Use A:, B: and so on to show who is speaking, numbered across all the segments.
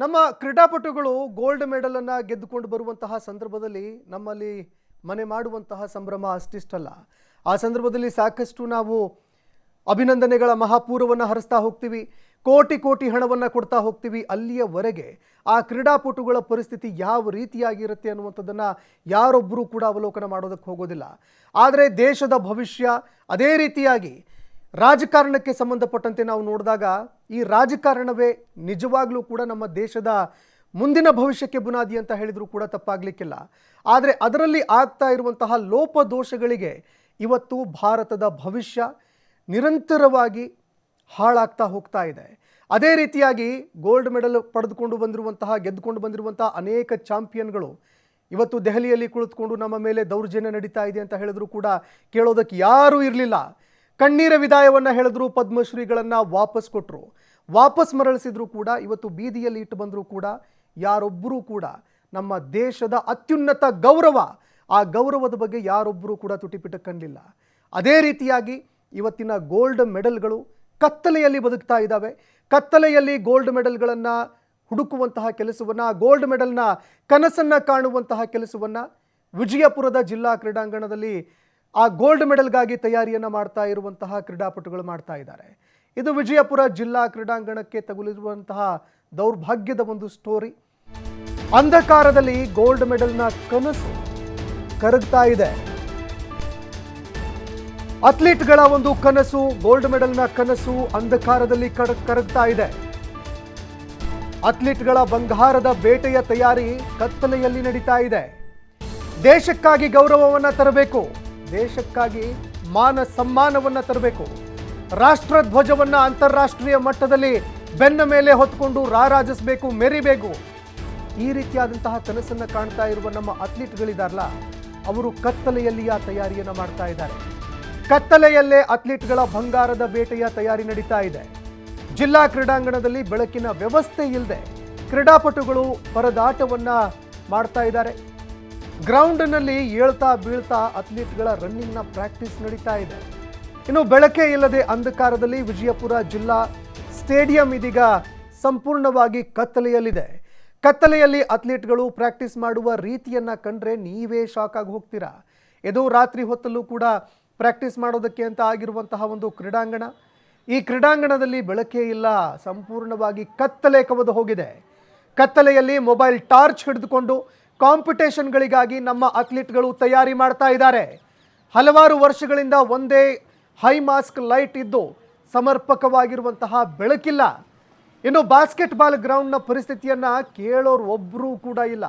A: ನಮ್ಮ ಕ್ರೀಡಾಪಟುಗಳು gold medal ಅನ್ನು ಗೆದ್ದುಕೊಂಡು ಬರುವಂತಹ ಸಂದರ್ಭದಲ್ಲಿ ನಮ್ಮಲ್ಲಿ ಮನೆ ಮಾಡುವಂತಹ ಸಂಭ್ರಮ ಅಷ್ಟಿಷ್ಟಲ್ಲ. ಆ ಸಂದರ್ಭದಲ್ಲಿ ಸಾಕಷ್ಟು ನಾವು ಅಭಿನಂದನೆಗಳ ಮಹಾಪೂರವನ್ನು ಹರಿಸ್ತಾ ಹೋಗ್ತೀವಿ, ಕೋಟಿ ಕೋಟಿ ಹಣವನ್ನು ಕೊಡ್ತಾ ಹೋಗ್ತೀವಿ. ಅಲ್ಲಿಯವರೆಗೆ ಆ ಕ್ರೀಡಾಪಟುಗಳ ಪರಿಸ್ಥಿತಿ ಯಾವ ರೀತಿಯಾಗಿರುತ್ತೆ ಅನ್ನುವಂಥದ್ದನ್ನು ಯಾರೊಬ್ಬರೂ ಕೂಡ ಅವಲೋಕನ ಮಾಡೋದಕ್ಕೆ ಹೋಗೋದಿಲ್ಲ. ಆದರೆ ದೇಶದ ಭವಿಷ್ಯ, ಅದೇ ರೀತಿಯಾಗಿ ರಾಜಕಾರಣಕ್ಕೆ ಸಂಬಂಧಪಟ್ಟಂತೆ ನಾವು ನೋಡಿದಾಗ ಈ ರಾಜಕಾರಣವೇ ನಿಜವಾಗ್ಲೂ ಕೂಡ ನಮ್ಮ ದೇಶದ ಮುಂದಿನ ಭವಿಷ್ಯಕ್ಕೆ ಬುನಾದಿ ಅಂತ ಹೇಳಿದರೂ ಕೂಡ ತಪ್ಪಾಗಲಿಕ್ಕಿಲ್ಲ. ಆದರೆ ಅದರಲ್ಲಿ ಆಗ್ತಾ ಇರುವಂತಹ ಲೋಪದೋಷಗಳಿಗೆ ಇವತ್ತು ಭಾರತದ ಭವಿಷ್ಯ ನಿರಂತರವಾಗಿ ಹಾಳಾಗ್ತಾ ಹೋಗ್ತಾ ಇದೆ. ಅದೇ ರೀತಿಯಾಗಿ ಗೋಲ್ಡ್ ಮೆಡಲ್ ಗೆದ್ದುಕೊಂಡು ಬಂದಿರುವಂತಹ ಅನೇಕ ಚಾಂಪಿಯನ್ಗಳು ಇವತ್ತು ದೆಹಲಿಯಲ್ಲಿ ಕುಳಿತುಕೊಂಡು ನಮ್ಮ ಮೇಲೆ ದೌರ್ಜನ್ಯ ನಡೀತಾ ಇದೆ ಅಂತ ಹೇಳಿದ್ರು ಕೂಡ ಕೇಳೋದಕ್ಕೆ ಯಾರೂ ಇರಲಿಲ್ಲ. ಕಣ್ಣೀರ ವಿದಾಯವನ್ನು ಹೇಳಿದ್ರು, ಪದ್ಮಶ್ರೀಗಳನ್ನು ವಾಪಸ್ ಕೊಟ್ಟರು, ವಾಪಸ್ ಮರಳಿಸಿದ್ರು ಕೂಡ ಇವತ್ತು ಬೀದಿಯಲ್ಲಿ ಇಟ್ಟು ಬಂದರೂ ಕೂಡ ಯಾರೊಬ್ಬರೂ ಕೂಡ ನಮ್ಮ ದೇಶದ ಅತ್ಯುನ್ನತ ಗೌರವ, ಆ ಗೌರವದ ಬಗ್ಗೆ ಯಾರೊಬ್ಬರೂ ಕೂಡ ತುಟಿಪಿಟ ಕಣ್ಣಲಿಲ್ಲ. ಅದೇ ರೀತಿಯಾಗಿ ಇವತ್ತಿನ ಗೋಲ್ಡ್ ಮೆಡಲ್ಗಳು ಕತ್ತಲೆಯಲ್ಲಿ ಬದುಕ್ತಾ ಇದ್ದಾವೆ. ಕತ್ತಲೆಯಲ್ಲಿ ಗೋಲ್ಡ್ ಮೆಡಲ್ಗಳನ್ನು ಹುಡುಕುವಂತಹ ಕೆಲಸವನ್ನು, ಗೋಲ್ಡ್ ಮೆಡಲ್ನ ಕನಸನ್ನು ಕಾಣುವಂತಹ ಕೆಲಸವನ್ನು ವಿಜಯಪುರದ ಜಿಲ್ಲಾ ಕ್ರೀಡಾಂಗಣದಲ್ಲಿ ಆ ಗೋಲ್ಡ್ ಮೆಡಲ್ಗಾಗಿ ತಯಾರಿಯನ್ನು ಮಾಡ್ತಾ ಇರುವಂತಹ ಕ್ರೀಡಾಪಟುಗಳು ಮಾಡ್ತಾ ಇದ್ದಾರೆ. ಇದು ವಿಜಯಪುರ ಜಿಲ್ಲಾ ಕ್ರೀಡಾಂಗಣಕ್ಕೆ ತಗುಲಿರುವಂತಹ ದೌರ್ಭಾಗ್ಯದ ಒಂದು ಸ್ಟೋರಿ. ಅಂಧಕಾರದಲ್ಲಿ ಗೋಲ್ಡ್ ಮೆಡಲ್ನ ಕನಸು ಕರಗ್ತಾ ಇದೆ. ಅಥ್ಲೀಟ್ಗಳ ಒಂದು ಕನಸು, ಗೋಲ್ಡ್ ಮೆಡಲ್ನ ಕನಸು ಅಂಧಕಾರದಲ್ಲಿ ಕರಗ್ತಾ ಇದೆ. ಅಥ್ಲೀಟ್ಗಳ ಬಂಗಾರದ ಬೇಟೆಯ ತಯಾರಿ ಕತ್ತಲೆಯಲ್ಲಿ ನಡೀತಾ ಇದೆ. ದೇಶಕ್ಕಾಗಿ ಗೌರವವನ್ನು ತರಬೇಕು, ದೇಶಕ್ಕಾಗಿ ಮಾನ ಸಮ್ಮಾನವನ್ನು ತರಬೇಕು, ರಾಷ್ಟ್ರಧ್ವಜವನ್ನು ಅಂತಾರಾಷ್ಟ್ರೀಯ ಮಟ್ಟದಲ್ಲಿ ಬೆನ್ನ ಮೇಲೆ ಹೊತ್ಕೊಂಡು ರಾರಾಜಿಸಬೇಕು, ಮೆರಿಬೇಕು. ಈ ರೀತಿಯಾದಂತಹ ಕನಸನ್ನು ಕಾಣ್ತಾ ಇರುವ ನಮ್ಮ ಅಥ್ಲೀಟ್ಗಳಿದಾರಲ್ಲ, ಅವರು ಕತ್ತಲೆಯಲ್ಲಿ ಆ ತಯಾರಿಯನ್ನು ಮಾಡ್ತಾ ಇದ್ದಾರೆ. ಕತ್ತಲೆಯಲ್ಲೇ ಅಥ್ಲೀಟ್ಗಳ ಬಂಗಾರದ ಬೇಟೆಯ ತಯಾರಿ ನಡೀತಾ ಇದೆ. ಜಿಲ್ಲಾ ಕ್ರೀಡಾಂಗಣದಲ್ಲಿ ಬೆಳಕಿನ ವ್ಯವಸ್ಥೆ ಇಲ್ಲದೆ ಕ್ರೀಡಾಪಟುಗಳು ಪರದಾಟವನ್ನು ಮಾಡ್ತಾ ಇದ್ದಾರೆ. ಗ್ರೌಂಡ್ನಲ್ಲಿ ಏಳ್ತಾ ಬೀಳ್ತಾ ಅಥ್ಲೀಟ್ಗಳ ರನ್ನಿಂಗ್ನ ಪ್ರಾಕ್ಟೀಸ್ ನಡೀತಾ ಇದೆ. ಇನ್ನು ಬೆಳಕೇ ಇಲ್ಲದೆ ಅಂಧಕಾರದಲ್ಲಿ ವಿಜಯಪುರ ಜಿಲ್ಲಾ ಸ್ಟೇಡಿಯಂ ಇದೀಗ ಸಂಪೂರ್ಣವಾಗಿ ಕತ್ತಲೆಯಲ್ಲಿದೆ. ಕತ್ತಲೆಯಲ್ಲಿ ಅಥ್ಲೀಟ್ಗಳು ಪ್ರಾಕ್ಟೀಸ್ ಮಾಡುವ ರೀತಿಯನ್ನು ಕಂಡ್ರೆ ನೀವೇ ಶಾಕ್ ಆಗಿ ಹೋಗ್ತೀರಾ. ಇದು ರಾತ್ರಿ ಹೊತ್ತಲ್ಲೂ ಕೂಡ ಪ್ರಾಕ್ಟೀಸ್ ಮಾಡೋದಕ್ಕೆ ಅಂತ ಆಗಿರುವಂತಹ ಒಂದು ಕ್ರೀಡಾಂಗಣ. ಈ ಕ್ರೀಡಾಂಗಣದಲ್ಲಿ ಬೆಳಕೇ ಇಲ್ಲ, ಸಂಪೂರ್ಣವಾಗಿ ಕತ್ತಲೆ ಕವಿದು ಹೋಗಿದೆ. ಕತ್ತಲೆಯಲ್ಲಿ ಮೊಬೈಲ್ ಟಾರ್ಚ್ ಹಿಡಿದುಕೊಂಡು ಕಾಂಪಿಟೇಷನ್ಗಳಿಗಾಗಿ ನಮ್ಮ ಅಥ್ಲೀಟ್ಗಳು ತಯಾರಿ ಮಾಡ್ತಾ ಇದ್ದಾರೆ. ಹಲವಾರು ವರ್ಷಗಳಿಂದ ಒಂದೇ ಹೈ ಮಾಸ್ಕ್ ಲೈಟ್ ಇದ್ದು ಸಮರ್ಪಕವಾಗಿರುವಂತಹ ಬೆಳಕಿಲ್ಲ. ಇನ್ನು ಬಾಸ್ಕೆಟ್ಬಾಲ್ ಗ್ರೌಂಡ್ನ ಪರಿಸ್ಥಿತಿಯನ್ನು ಕೇಳೋರು ಒಬ್ಬರೂ ಕೂಡ ಇಲ್ಲ.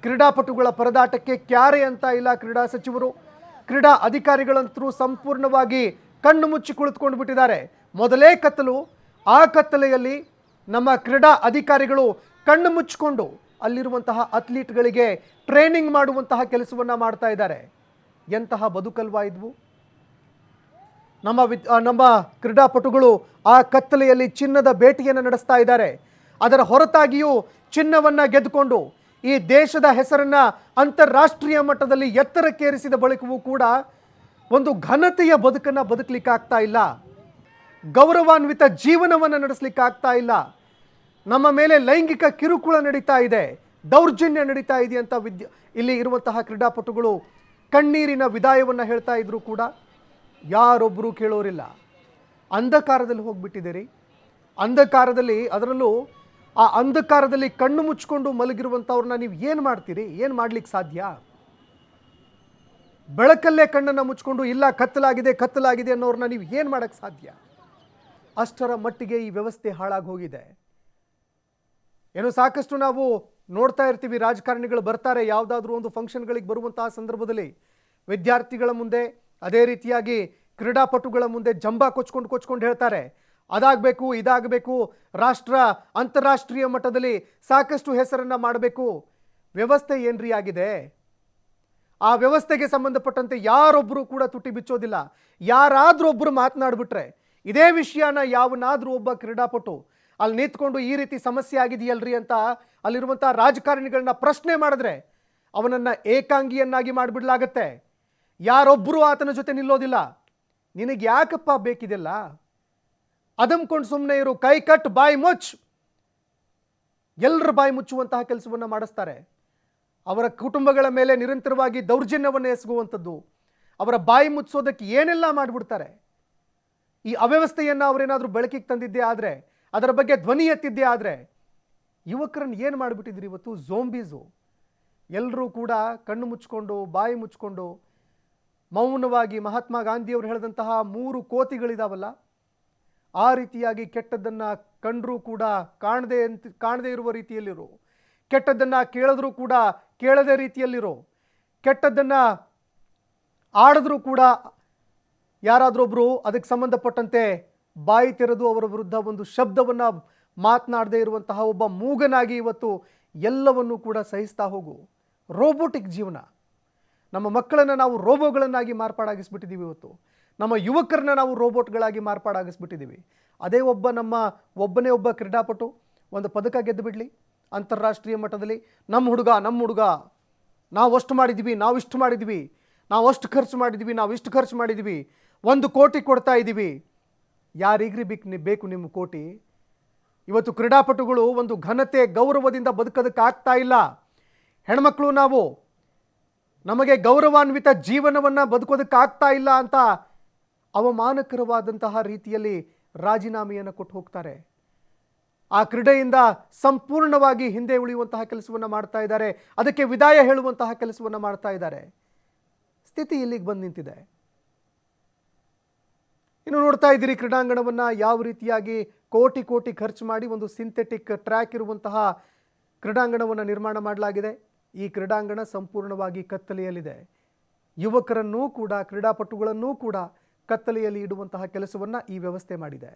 A: ಕ್ರೀಡಾಪಟುಗಳ ಪರದಾಟಕ್ಕೆ ಕ್ಯಾರೆ ಅಂತ ಇಲ್ಲ ಕ್ರೀಡಾ ಸಚಿವರು. ಕ್ರೀಡಾ ಅಧಿಕಾರಿಗಳಂತರೂ ಸಂಪೂರ್ಣವಾಗಿ ಕಣ್ಣು ಮುಚ್ಚಿ ಕುಳಿತುಕೊಂಡು ಬಿಟ್ಟಿದ್ದಾರೆ. ಮೊದಲೇ ಕತ್ತಲು, ಆ ಕತ್ತಲೆಯಲ್ಲಿ ನಮ್ಮ ಕ್ರೀಡಾ ಅಧಿಕಾರಿಗಳು ಕಣ್ಣು ಮುಚ್ಚಿಕೊಂಡು ಅಲ್ಲಿರುವಂತಹ ಅಥ್ಲೀಟ್ಗಳಿಗೆ ಟ್ರೈನಿಂಗ್ ಮಾಡುವಂತಹ ಕೆಲಸವನ್ನು ಮಾಡ್ತಾ ಇದ್ದಾರೆ. ಎಂತಹ ಬದುಕಲ್ವಾ ಇದ್ವು ನಮ್ಮ ಕ್ರೀಡಾಪಟುಗಳು. ಆ ಕತ್ತಲೆಯಲ್ಲಿ ಚಿನ್ನದ ಬೇಟೆಯನ್ನು ನಡೆಸ್ತಾ ಇದ್ದಾರೆ. ಅದರ ಹೊರತಾಗಿಯೂ ಚಿನ್ನವನ್ನು ಗೆದ್ದುಕೊಂಡು ಈ ದೇಶದ ಹೆಸರನ್ನು ಅಂತಾರಾಷ್ಟ್ರೀಯ ಮಟ್ಟದಲ್ಲಿ ಎತ್ತರಕ್ಕೇರಿಸಿದ ಬಳಿಕವೂ ಕೂಡ ಒಂದು ಘನತೆಯ ಬದುಕನ್ನು ಬದುಕಲಿಕ್ಕಾಗ್ತಾ ಇಲ್ಲ, ಗೌರವಾನ್ವಿತ ಜೀವನವನ್ನು ನಡೆಸಲಿಕ್ಕಾಗ್ತಾ ಇಲ್ಲ. ನಮ್ಮ ಮೇಲೆ ಲೈಂಗಿಕ ಕಿರುಕುಳ ನಡೀತಾ ಇದೆ, ದೌರ್ಜನ್ಯ ನಡೀತಾ ಇದೆ ಅಂತ ಇಲ್ಲಿ ಇರುವಂತಹ ಕ್ರೀಡಾಪಟುಗಳು ಕಣ್ಣೀರಿನ ವಿದಾಯವನ್ನು ಹೇಳ್ತಾ ಇದ್ರು ಕೂಡ ಯಾರೊಬ್ಬರೂ ಕೇಳೋರಿಲ್ಲ. ಅಂಧಕಾರದಲ್ಲಿ ಹೋಗ್ಬಿಟ್ಟಿದ್ದೀರಿ. ಅಂಧಕಾರದಲ್ಲಿ, ಅದರಲ್ಲೂ ಆ ಅಂಧಕಾರದಲ್ಲಿ ಕಣ್ಣು ಮುಚ್ಚಿಕೊಂಡು ಮಲಗಿರುವಂಥವ್ರನ್ನ ನೀವು ಏನು ಮಾಡ್ತೀರಿ? ಏನು ಮಾಡ್ಲಿಕ್ಕೆ ಸಾಧ್ಯ? ಬೆಳಕಲ್ಲೇ ಕಣ್ಣನ್ನು ಮುಚ್ಕೊಂಡು ಇಲ್ಲ ಕತ್ತಲಾಗಿದೆ ಕತ್ತಲಾಗಿದೆ ಅನ್ನೋರನ್ನ ನೀವು ಏನು ಮಾಡೋಕ್ಕೆ ಸಾಧ್ಯ? ಅಷ್ಟರ ಮಟ್ಟಿಗೆ ಈ ವ್ಯವಸ್ಥೆ ಹಾಳಾಗಿ ಹೋಗಿದೆ. ಏನು ಸಾಕಷ್ಟು ನಾವು ನೋಡ್ತಾ ಇರ್ತೀವಿ, ರಾಜಕಾರಣಿಗಳು ಬರ್ತಾರೆ ಯಾವುದಾದ್ರೂ ಒಂದು ಫಂಕ್ಷನ್ಗಳಿಗೆ ಬರುವಂತಹ ಸಂದರ್ಭದಲ್ಲಿ ವಿದ್ಯಾರ್ಥಿಗಳ ಮುಂದೆ, ಅದೇ ರೀತಿಯಾಗಿ ಕ್ರೀಡಾಪಟುಗಳ ಮುಂದೆ ಜಂಬ ಕೊಚ್ಕೊಂಡು ಹೇಳ್ತಾರೆ, ಅದಾಗಬೇಕು ಇದಾಗಬೇಕು, ಅಂತಾರಾಷ್ಟ್ರೀಯ ಮಟ್ಟದಲ್ಲಿ ಸಾಕಷ್ಟು ಹೆಸರನ್ನು ಮಾಡಬೇಕು. ವ್ಯವಸ್ಥೆ ಏನ್ರಿ ಆಗಿದೆ? ಆ ವ್ಯವಸ್ಥೆಗೆ ಸಂಬಂಧಪಟ್ಟಂತೆ ಯಾರೊಬ್ಬರು ಕೂಡ ತುಟಿ ಬಿಚ್ಚೋದಿಲ್ಲ. ಯಾರಾದರೂ ಒಬ್ಬರು ಮಾತನಾಡ್ಬಿಟ್ರೆ ಇದೇ ವಿಷಯನ ಯಾವನಾದರೂ ಒಬ್ಬ ಕ್ರೀಡಾಪಟು ಅಲ್ಲಿ ನಿಂತ್ಕೊಂಡು ಈ ರೀತಿ ಸಮಸ್ಯೆ ಆಗಿದೆಯಲ್ರಿ ಅಂತ ಅಲ್ಲಿರುವಂಥ ರಾಜಕಾರಣಿಗಳನ್ನ ಪ್ರಶ್ನೆ ಮಾಡಿದ್ರೆ ಅವನನ್ನು ಏಕಾಂಗಿಯನ್ನಾಗಿ ಮಾಡಿಬಿಡ್ಲಾಗತ್ತೆ. ಯಾರೊಬ್ಬರು ಆತನ ಜೊತೆ ನಿಲ್ಲೋದಿಲ್ಲ. ನಿನಗೆ ಯಾಕಪ್ಪ ಬೇಕಿದೆಲ್ಲ? ಅದಮ್ಕೊಂಡು ಸುಮ್ಮನೆ ಇರು, ಕೈ ಕಟ್ ಬಾಯಿ ಮುಚ್ಚ್. ಎಲ್ಲರ ಬಾಯಿ ಮುಚ್ಚುವಂತಹ ಕೆಲಸವನ್ನು ಮಾಡಿಸ್ತಾರೆ. ಅವರ ಕುಟುಂಬಗಳ ಮೇಲೆ ನಿರಂತರವಾಗಿ ದೌರ್ಜನ್ಯವನ್ನು ಎಸಗುವಂಥದ್ದು, ಅವರ ಬಾಯಿ ಮುಚ್ಚೋದಕ್ಕೆ ಏನೆಲ್ಲ ಮಾಡಿಬಿಡ್ತಾರೆ. ಈ ಅವ್ಯವಸ್ಥೆಯನ್ನು ಅವರೇನಾದರೂ ಬೆಳಕಿಗೆ ತಂದಿದ್ದೇ ಆದರೆ, ಅದರ ಬಗ್ಗೆ ಧ್ವನಿ ಎತ್ತಿದ್ದೇ ಆದರೆ, ಯುವಕರನ್ನು ಏನು ಮಾಡಿಬಿಟ್ಟಿದ್ರಿ ಇವತ್ತು? ಝೋಂಬೀಸು. ಎಲ್ಲರೂ ಕೂಡ ಕಣ್ಣು ಮುಚ್ಕೊಂಡು ಬಾಯಿ ಮುಚ್ಕೊಂಡು ಮೌನವಾಗಿ ಮಹಾತ್ಮ ಗಾಂಧಿಯವರು ಹೇಳಿದಂತಹ 3 ಕೋತಿಗಳಿದಾವಲ್ಲ, ಆ ರೀತಿಯಾಗಿ ಕೆಟ್ಟದ್ದನ್ನು ಕಂಡರೂ ಕೂಡ ಕಾಣದೇ ಇರುವ ರೀತಿಯಲ್ಲಿರೋ, ಕೆಟ್ಟದ್ದನ್ನು ಕೇಳಿದ್ರೂ ಕೂಡ ಕೇಳದೇ ರೀತಿಯಲ್ಲಿರೋ, ಕೆಟ್ಟದ್ದನ್ನು ಆಡಿದ್ರೂ ಕೂಡ ಯಾರಾದ್ರೊಬ್ಬರು ಅದಕ್ಕೆ ಸಂಬಂಧಪಟ್ಟಂತೆ ಬಾಯಿ ತೆರೆದು ಅವರ ವಿರುದ್ಧ ಒಂದು ಶಬ್ದವನ್ನು ಮಾತನಾಡದೇ ಇರುವಂತಹ ಒಬ್ಬ ಮೂಗನಾಗಿ ಇವತ್ತು ಎಲ್ಲವನ್ನೂ ಕೂಡ ಸಹಿಸ್ತಾ ಹೋಗು. ರೋಬೋಟಿಕ್ ಜೀವನ. ನಮ್ಮ ಮಕ್ಕಳನ್ನು ನಾವು ರೋಬೋಗಳನ್ನಾಗಿ ಮಾರ್ಪಾಡಾಗಿಸ್ಬಿಟ್ಟಿದ್ದೀವಿ. ಇವತ್ತು ನಮ್ಮ ಯುವಕರನ್ನ ನಾವು ರೋಬೋಟ್ಗಳಾಗಿ ಮಾರ್ಪಾಡಾಗಿಸ್ಬಿಟ್ಟಿದ್ದೀವಿ. ಅದೇ ಒಬ್ಬನೇ ಒಬ್ಬ ಕ್ರೀಡಾಪಟು ಒಂದು ಪದಕ ಗೆದ್ದು ಬಿಡಲಿ ಅಂತಾರಾಷ್ಟ್ರೀಯ ಮಟ್ಟದಲ್ಲಿ, ನಮ್ಮ ಹುಡುಗ ನಾವು ಅಷ್ಟು ಮಾಡಿದ್ವಿ, ನಾವು ಇಷ್ಟು ಮಾಡಿದ್ವಿ, ನಾವು ಅಷ್ಟು ಖರ್ಚು ಮಾಡಿದ್ವಿ, ನಾವು ಇಷ್ಟು ಖರ್ಚು ಮಾಡಿದ್ವಿ, 1 ಕೋಟಿ ಕೊಡ್ತಾ ಇದ್ದೀವಿ. ಯಾರಿಗ್ರಿ ಬೇಕು ನಿಮ್ಮ ಕೋಟಿ? ಇವತ್ತು ಕ್ರೀಡಾಪಟುಗಳು ಒಂದು ಘನತೆ ಗೌರವದಿಂದ ಬದುಕೋದಕ್ಕಾಗ್ತಾ ಇಲ್ಲ. ಹೆಣ್ಮಕ್ಳು ನಾವು ನಮಗೆ ಗೌರವಾನ್ವಿತ ಜೀವನವನ್ನು ಬದುಕೋದಕ್ಕಾಗ್ತಾ ಇಲ್ಲ ಅಂತ ಅವಮಾನಕರವಾದಂತಹ ರೀತಿಯಲ್ಲಿ ರಾಜೀನಾಮೆಯನ್ನು ಕೊಟ್ಟು ಹೋಗ್ತಾರೆ. ಆ ಕ್ರೀಡೆಯಿಂದ ಸಂಪೂರ್ಣವಾಗಿ ಹಿಂದೆ ಉಳಿಯುವಂತಹ ಕೆಲಸವನ್ನು ಮಾಡ್ತಾ ಇದ್ದಾರೆ. ಅದಕ್ಕೆ ವಿದಾಯ ಹೇಳುವಂತಹ ಕೆಲಸವನ್ನು ಮಾಡ್ತಾ ಇದ್ದಾರೆ. ಸ್ಥಿತಿ ಇಲ್ಲಿಗೆ ಬಂದು ನಿಂತಿದೆ. ಇನ್ನು ನೋಡ್ತಾ ಇದ್ದೀರಿ ಕ್ರೀಡಾಂಗಣವನ್ನು ಯಾವ ರೀತಿಯಾಗಿ ಕೋಟಿ ಖರ್ಚು ಮಾಡಿ ಒಂದು ಸಿಂಥೆಟಿಕ್ ಟ್ರ್ಯಾಕ್ ಇರುವಂತಹ ಕ್ರೀಡಾಂಗಣವನ್ನು ನಿರ್ಮಾಣ ಮಾಡಲಾಗಿದೆ. ಈ ಕ್ರೀಡಾಂಗಣ ಸಂಪೂರ್ಣವಾಗಿ ಕತ್ತಲೆಯಲ್ಲಿದೆ. ಯುವಕರನ್ನೂ ಕೂಡ ಕ್ರೀಡಾಪಟುಗಳನ್ನೂ ಕೂಡ ಕತ್ತಲೆಯಲ್ಲಿ ಇಡುವಂತಹ ಕೆಲಸವನ್ನು ಈ ವ್ಯವಸ್ಥೆ ಮಾಡಿದೆ.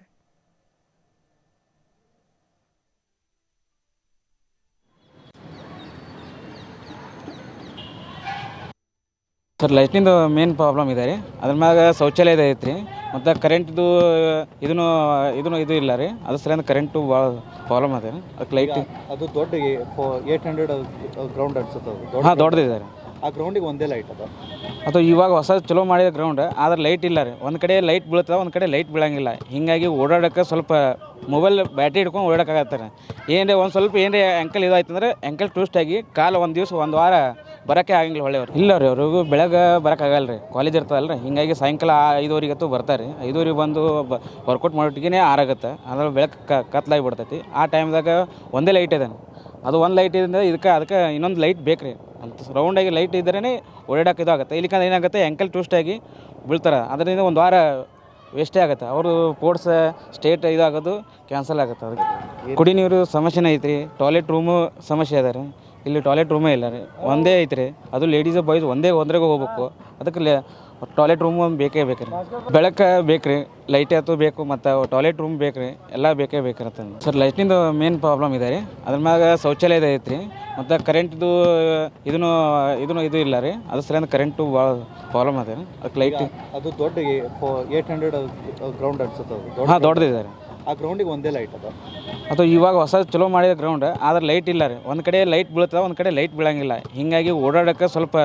B: ಸರ್, ಲೈಟ್ನಿಂದು ಮೇನ್ ಪ್ರಾಬ್ಲಮ್ ಇದೆ ರೀ. ಅದ್ರ ಮ್ಯಾಗ ಶೌಚಾಲಯದ ಐತ್ರಿ, ಮತ್ತು ಕರೆಂಟ್ದು ಇದು ಇಲ್ಲ ರೀ. ಅದ್ರ ಸರಿಯಿಂದ ಕರೆಂಟು ಭಾಳ ಪ್ರಾಬ್ಲಮ್ ಅದ ರೀ. ಅದಕ್ಕೆ ಲೈಟ್
C: ಅದು ದೊಡ್ಡ 800 ಗ್ರೌಂಡ್ ಅನ್ಸುತ್ತೆ.
B: ಹಾಂ, ದೊಡ್ಡದಿದೆ ರೀ.
C: ಆ ಗ್ರೌಂಡಿಗೆ ಒಂದೇ ಲೈಟ್
B: ಅದು ಇವಾಗ ಹೊಸ ಚಲೋ ಮಾಡಿದ ಗ್ರೌಂಡ್, ಆದ್ರೆ ಲೈಟ್ ಇಲ್ಲ ರೀ. ಒಂದು ಕಡೆ ಲೈಟ್ ಬೀಳ್ತದೆ, ಒಂದು ಕಡೆ ಲೈಟ್ ಬೀಳಂಗಿಲ್ಲ. ಹೀಗಾಗಿ ಓಡಾಡೋಕ್ಕೆ ಸ್ವಲ್ಪ ಮೊಬೈಲ್ ಬ್ಯಾಟ್ರಿ ಹಿಡ್ಕೊಂಡು ಓಡಾಡೋಕ್ಕಾಗತ್ತಾರೆ. ಏನೇ ಒಂದು ಸ್ವಲ್ಪ ಏನೇ ಆ್ಯಂಕಲ್ ಇದಾಯ್ತಂದ್ರೆ ಆ್ಯಂಕಲ್ ಟ್ವಿಸ್ಟ್ ಆಗಿ ಕಾಲು ಒಂದು ವಾರ ಬರೋಕ್ಕೆ ಆಗಂಗಿಲ್ಲ. ಒಳ್ಳೆಯವ್ರು ಇಲ್ಲ ರೀ. ಅವ್ರಿಗೂ ಬೆಳಗ್ಗೆ ಬರೋಕ್ಕಾಗಲ್ಲ ರೀ, ಕಾಲೇಜ್ ಇರ್ತದಲ್ಲ ರೀ. ಹೀಗಾಗಿ ಸಾಯಂಕಾಲ 5:30 ಬರ್ತಾರೆ. 5:30 ಬಂದು ವರ್ಕೌಟ್ ಮಾಡೋಟಿಗೆ 6 ಆಗುತ್ತೆ. ಅದ್ರ ಬೆಳಕು ಕತ್ಲಾಗಿ ಬಿಡ್ತೈತಿ. ಆ ಟೈಮ್ದಾಗ ಒಂದೇ ಲೈಟ್ ಇದೆ. ಅದು ಒಂದು ಲೈಟ್ ಇದೆ, ಅದಕ್ಕೆ ಇನ್ನೊಂದು ಲೈಟ್ ಬೇಕು ರೀ. ಅಂತ ರೌಂಡಾಗಿ ಲೈಟ್ ಇದ್ರೇ ಓಡಾಡೋಕೆ ಇದಾಗುತ್ತೆ. ಇಲ್ಲಿಕಂದ್ರೆ ಏನಾಗುತ್ತೆ, ಆ್ಯಂಕಲ್ ಟ್ವಿಸ್ಟ್ ಆಗಿ ಬೀಳ್ತಾರೆ. ಅದರಿಂದ ಒಂದು ವಾರ ವೇಸ್ಟೇ ಆಗುತ್ತೆ. ಅವರು ಸ್ಪೋರ್ಟ್ಸ್ ಸ್ಟೇಟ್ ಇದಾಗೋದು ಕ್ಯಾನ್ಸಲ್ ಆಗುತ್ತೆ. ಅದಕ್ಕೆ ಕುಡಿ ನೀರು ಸಮಸ್ಯೆನೇ ಐತ್ರಿ. ಟಾಯ್ಲೆಟ್ ರೂಮು ಸಮಸ್ಯೆ ಅದ ರೀ. ಇಲ್ಲಿ ಟಾಯ್ಲೆಟ್ ರೂಮೇ ಇಲ್ಲ ರೀ. ಒಂದೇ ಐತ್ರಿ, ಅದು ಲೇಡೀಸ್ ಬಾಯ್ಸ್ ಒಂದ್ರಾಗ ಹೋಗ್ಬೇಕು. ಅದಕ್ಕೆ ಟಾಯ್ಲೆಟ್ ರೂಮ್ ಒಂದು ಬೇಕೇ ಬೇಕು ರೀ. ಬೆಳಕು ಬೇಕು ರೀ, ಲೈಟ್ ಆಯ್ತು ಬೇಕು, ಮತ್ತು ಟಾಯ್ಲೆಟ್ ರೂಮ್ ಬೇಕು ರೀ. ಎಲ್ಲ ಬೇಕೇ ಬೇಕಿರತ್ತೆ ಸರ್. ಲೈಟ್ನಿಂದು ಮೇನ್ ಪ್ರಾಬ್ಲಮ್ ಇದೆ ರೀ. ಅದ್ರ ಮ್ಯಾಗ ಶೌಚಾಲಯದ ಐತ್ರಿ, ಮತ್ತು ಕರೆಂಟ್ದು ಇದು ಇಲ್ಲ ರೀ. ಅದ್ರ ಸರಿಯಿಂದ ಕರೆಂಟು ಭಾಳ ಪ್ರಾಬ್ಲಮ್ ಅದ ರೀ. ಅದಕ್ಕೆ ಲೈಟ್
C: ಅದು ದೊಡ್ಡ 800 ಗ್ರೌಂಡ್ ಅನ್ಸುತ್ತೆ.
B: ಹಾಂ, ದೊಡ್ಡದಿದೆ ರೀ.
C: ಆ ಗ್ರೌಂಡಿಗೆ ಒಂದೇ ಲೈಟ್
B: ಅದು ಇವಾಗ ಹೊಸ ಚಲೋ ಮಾಡಿದ ಗ್ರೌಂಡ್, ಆದ್ರೆ ಲೈಟ್ ಇಲ್ಲ ರೀ. ಒಂದು ಕಡೆ ಲೈಟ್ ಬೀಳ್ತದೆ, ಒಂದು ಕಡೆ ಲೈಟ್ ಬೀಳಂಗಿಲ್ಲ. ಹೀಗಾಗಿ ಓಡಾಡೋಕ್ಕೆ ಸ್ವಲ್ಪ